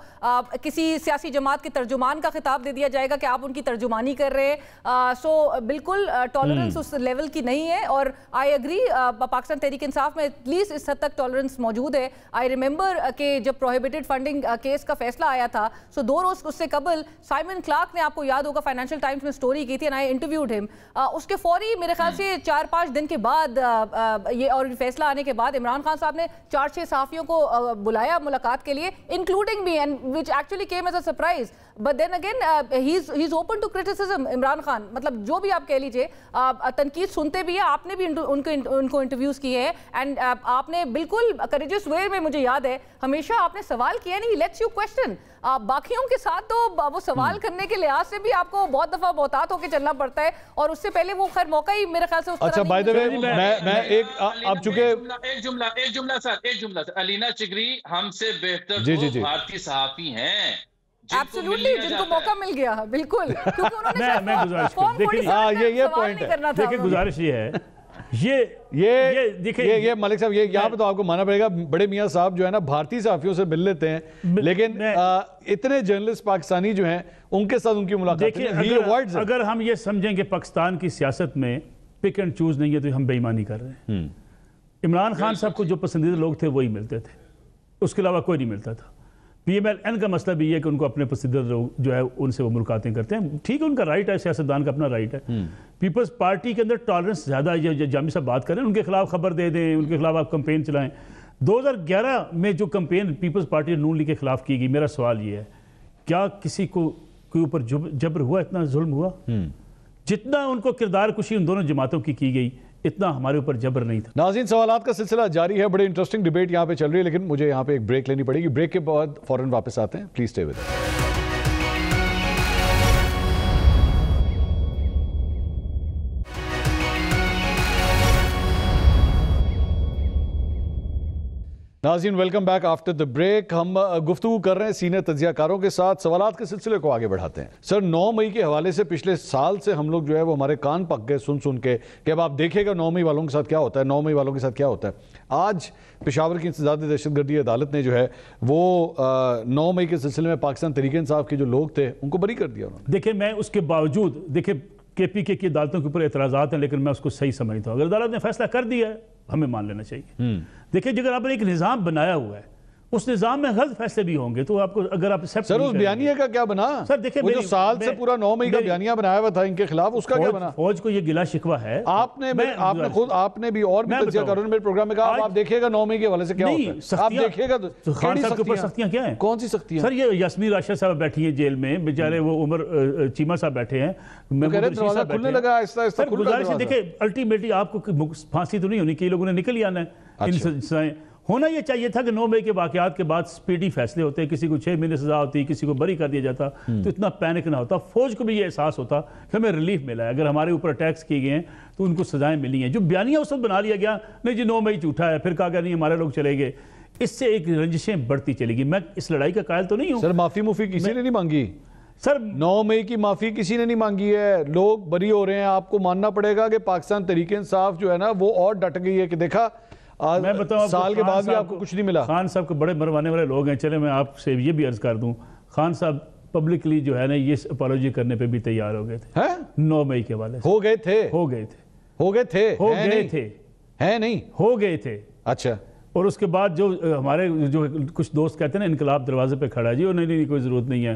کسی سیاسی جماعت کے ترجمان کا خطاب دے دیا جائے گا کہ آپ ان کی ترجمانی کر رہے ہیں۔ سو بالکل ٹالرنس اس لیول کی نہیں ہے، اور آئی ایگری پاکستان تحریک انصاف میں ایٹ لیسٹ اس حد تک ٹالرنس موجود ہے۔ آئی ریممبر کہ جب پروہیبٹڈ فنڈنگ کیس کا فیصلہ آیا تھا، سو 2 روز اس سے قبل سائمن کلارک نے، آپ کو یاد ہوگا، فائنینشیل ٹائمز میں سٹوری کی تھی، and I interviewed him۔ اس کے فوری میرے خیال سے 4-5 دن کے بعد اور فیصلہ آنے کے بعد عمران خان صاحب نے 4-6 صحافیوں کو بلایا ملاقات کے لیے، including me, and which actually came as a surprise. But then again he is open to criticism. Imran Khan مطلب جو بھی آپ کہہ لیجئے، تنقید سنتے بھی ہیں، آپ نے بھی ان کو انٹرویوز کیے ہیں، اینڈ آپ نے بالکل کریجس وے میں، مجھے یاد ہے ہمیشہ آپ نے سوال کیا نہیں، لیٹس یو کویسچن۔ باقیوں کے ساتھ تو وہ سوال کرنے کے لحاظ سے بھی آپ کو بہت دفعہ محتاط ہو کے چلنا پڑتا ہے، اور اس سے پہلے وہ خیر موقع ہی میرے خیال سے اس طرح۔ اچھا بائی دی وے میں ایک اب چونکہ ایک جملہ سر، الینا چگری ہم سے بہتر تو بھارتی صحافی ہیں، ایبسولوٹلی، جن کو موقع مل گیا، بالکل، کیونکہ انہوں نے میں گزارش کروں، یہ پوائنٹ ہے، دیکھیں گزارش یہ ہے، یہ ملک صاحب یہاں پہ تو آپ کو مانا پڑے گا، بڑے میاں صاحب جو ہے نا بھارتی صحافیوں سے مل لیتے ہیں، لیکن اتنے جرنلسٹ پاکستانی جو ہیں ان کے ساتھ ان کی ملاقات، اگر ہم یہ سمجھیں کہ پاکستان کی سیاست میں پک اینڈ چوز نہیں ہے تو ہم بے ایمانی کر رہے ہیں۔ عمران خان صاحب کو جو پسندیدہ لوگ تھے وہی ملتے تھے، اس کے علاوہ کوئی نہیں ملتا تھا۔ پی ایم ایل این کا مسئلہ بھی یہ ہے کہ ان کو اپنے پسندیدہ لوگ جو ہے ان سے وہ ملاقاتیں کرتے ہیں، ٹھیک ہے، ان کا رائٹ ہے، سیاستدان کا اپنا رائٹ ہے۔ پیپلز پارٹی کے اندر ٹالرنس زیادہ ہے، جامی صاحب بات کریں، ان کے خلاف خبر دے دیں، ان کے خلاف آپ کمپین چلائیں۔ 2011 میں جو کمپین پیپلز پارٹی نون لیگ کے خلاف کی گئی، میرا سوال یہ ہے، کیا کسی کو کوئی اوپر جبر ہوا، اتنا ظلم ہوا؟ جتنا ان کو کردار کشی ان دونوں جماعتوں کی گئی، اتنا ہمارے اوپر جبر نہیں تھا۔ ناظرین سوالات کا سلسلہ جاری ہے، بڑے انٹرسٹنگ ڈیبیٹ یہاں پہ چل رہی ہے، لیکن مجھے یہاں پہ ایک بریک لینی پڑے گی، بریک کے بعد فوراً واپس آتے ہیں، پلیز اسٹے ود اس۔ ناظرین welcome back after the break. ہم گفتگو کر رہے ہیں سینئر تجزیہ کاروں کے ساتھ، سوالات کے سلسلے کو آگے بڑھاتے ہیں۔ سر 9 مئی کے حوالے سے پچھلے سال سے ہم لوگ جو ہے وہ ہمارے کان پک گئے سن کے کہ اب آپ دیکھے گا 9 مئی والوں کے ساتھ کیا ہوتا ہے، 9 مئی والوں کے ساتھ کیا ہوتا ہے۔ آج پشاور کی انسداد دہشت گردی عدالت نے جو ہے وہ 9 مئی کے سلسلے میں پاکستان تحریک انصاف کے جو لوگ تھے ان کو بری کر دیا انہوں نے۔ دیکھیں میں اس کے باوجود، دیکھیں کے پی کے کی عدالتوں کے اوپر اعتراضات ہیں، لیکن میں اس کو صحیح سمجھتا ہوں۔ اگر عدالت نے فیصلہ کر دیا ہے ہمیں مان لینا چاہیے۔ دیکھیں اگر آپ نے ایک نظام بنایا ہوا ہے، اس نظام میں غلط فیصلے بھی ہوں گے تو آپ کو، اگر آپ سر اس بیانیہ کا کیا بنا؟ سر دیکھیں وہ جو سال سے پورا 9 مئی کا بیانیہ بنایا ہوا تھا ان کے خلاف، اس کا کیا بنا؟ فوج کو یہ گلا شکوہ ہے۔ آپ نے خود، آپ نے بھی اور بھی تجزیہ کاروں نے میرے پروگرام میں کہا آپ دیکھیے گا 9 مئی کے حوالے سے کیا ہوتا ہے، آپ دیکھیے گا خان صاحب کے اوپر سختیاں کیا ہیں؟ کون سی سختیاں؟ سر یہ یاسمین راشد صاحب بیٹھی ہیں جیل میں، بیچارے وہ عمر چیمہ صاحب بیٹھے ہیں، دروازہ کھلنے لگا آہستہ آہستہ۔ گزارش ہے دیکھیں الٹیمیٹلی آپ کو پھانسی تو نہیں ہونی، کئی لوگوں نے نکل ہی آنا ہے، ان سزائیں ہونا یہ چاہیے تھا کہ 9 مئی کے واقعات کے بعد سپیڈی فیصلے ہوتے، کسی کو 6 مہینے سزا ہوتی، کسی کو بری کر دیا جاتا تو اتنا پینک نہ ہوتا، فوج کو بھی یہ احساس ہوتا کہ ہمیں ریلیف ملا ہے، اگر ہمارے اوپر اٹیکس کیے گئے ہیں تو ان کو سزائیں ملی ہیں۔ جو بیانیہ اس وقت بنا لیا گیا نہیں جی 9 مئی جھوٹا ہے، پھر کہا گیا نہیں ہمارے لوگ چلے گئے، اس سے ایک رنجشیں بڑھتی چلی گئی۔ میں اس لڑائی کا قائل تو نہیں ہوں سر، معافی کسی نے نہیں مانگی سر، 9 مئی کی معافی کسی نے نہیں مانگی ہے، لوگ بری ہو رہے ہیں۔ آپ کو ماننا پڑے گا کہ پاکستان تحریک انصاف جو ہے نا وہ اور ڈٹ گئی ہے کہ دیکھا میں بتاؤں سال کے بعد بھی آپ کو کچھ نہیں ملا۔ خان صاحب کو بڑے مروانے والے لوگ ہیں، چلے میں آپ سے یہ بھی عرض کر دوں، خان صاحب پبلکلی جو ہے نا یہ اپالوجی کرنے پہ بھی تیار ہو گئے تھے 9 مئی کے حوالے سے۔ ہو گئے تھے اچھا، اور اس کے بعد جو ہمارے جو کچھ دوست کہتے ہیں نا انقلاب دروازے پہ کھڑا ہے جی، نہیں کوئی ضرورت نہیں ہے،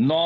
9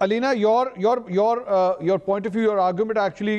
Alina, your point of view, your argument actually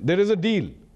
there is a deal।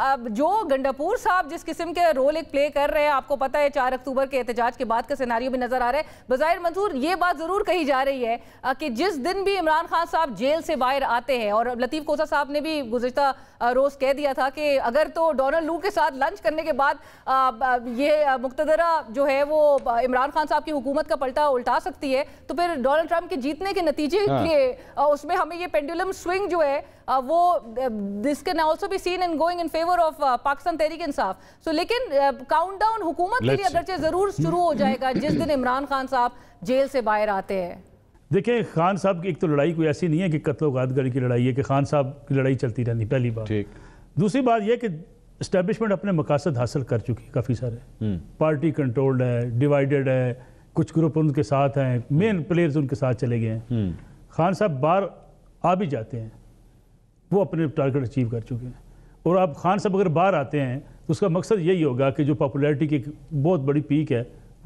اب جو گنڈاپور صاحب جس قسم کے رول ایک پلے کر رہے ہیں، آپ کو پتہ ہے 4 اکتوبر کے احتجاج کے بعد کا سیناریو بھی نظر آ رہا ہے. بظاہر منصور یہ بات ضرور کہی جا رہی ہے کہ جس دن بھی عمران خان صاحب جیل سے باہر آتے ہیں، اور لطیف کوسا صاحب نے بھی گزشتہ روز کہہ دیا تھا کہ اگر تو ڈونلڈ لو کے ساتھ لنچ کرنے کے بعد یہ مقتدرہ جو ہے وہ عمران خان صاحب کی حکومت کا پلٹا الٹا سکتی ہے، تو پھر ڈونلڈ ٹرمپ کے جیتنے کے نتیجے کے اس میں ہمیں یہ پینڈولم سوئنگ جو ہے وہ this can also be seen in going in favor of Pakistan Tehreek Insaf. سو لیکن کاؤنٹ ڈاؤن حکومت کے لیے اگرچہ ضرور شروع ہو جائے گا جس دن عمران خان صاحب جیل سے باہر آتے ہیں. دیکھیں خان صاحب کی ایک تو لڑائی کوئی ایسی نہیں ہے کہ قتل و غارت گری کی لڑائی ہے کہ خان صاحب کی لڑائی چلتی رہنی، پہلی بات. دوسری بات یہ کہ اسٹیبلشمنٹ اپنے مقاصد حاصل کر چکی ہے کافی سارے. پارٹی کنٹرولڈ ہے، ڈیوائیڈڈ ہے، کچھ گروپ ان کے ساتھ ہیں، مین پلیئرز ان کے ساتھ چلے گئے ہیں. خان صاحب باہر آ بھی جاتے ہیں، وہ اپنے ٹارگٹ اچیو کر چکے ہیں. اور اب خان صاحب اگر باہر آتے ہیں تو اس کا مقصد یہی ہوگا کہ جو پاپولیرٹی کی بہت بڑی پیک ہے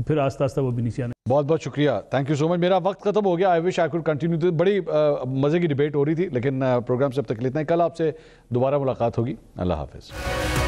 پھر آہستہ آہستہ وہ بھی نیچے آنے. بہت بہت شکریہ، تھینک یو سو مچ. میرا وقت ختم ہو گیا. آئی وش آئی کوڈ کنٹینیو. بڑی مزے کی ڈیبیٹ ہو رہی تھی لیکن پروگرام سے اب تک اتنا ہی. کل آپ سے دوبارہ ملاقات ہوگی. اللہ حافظ.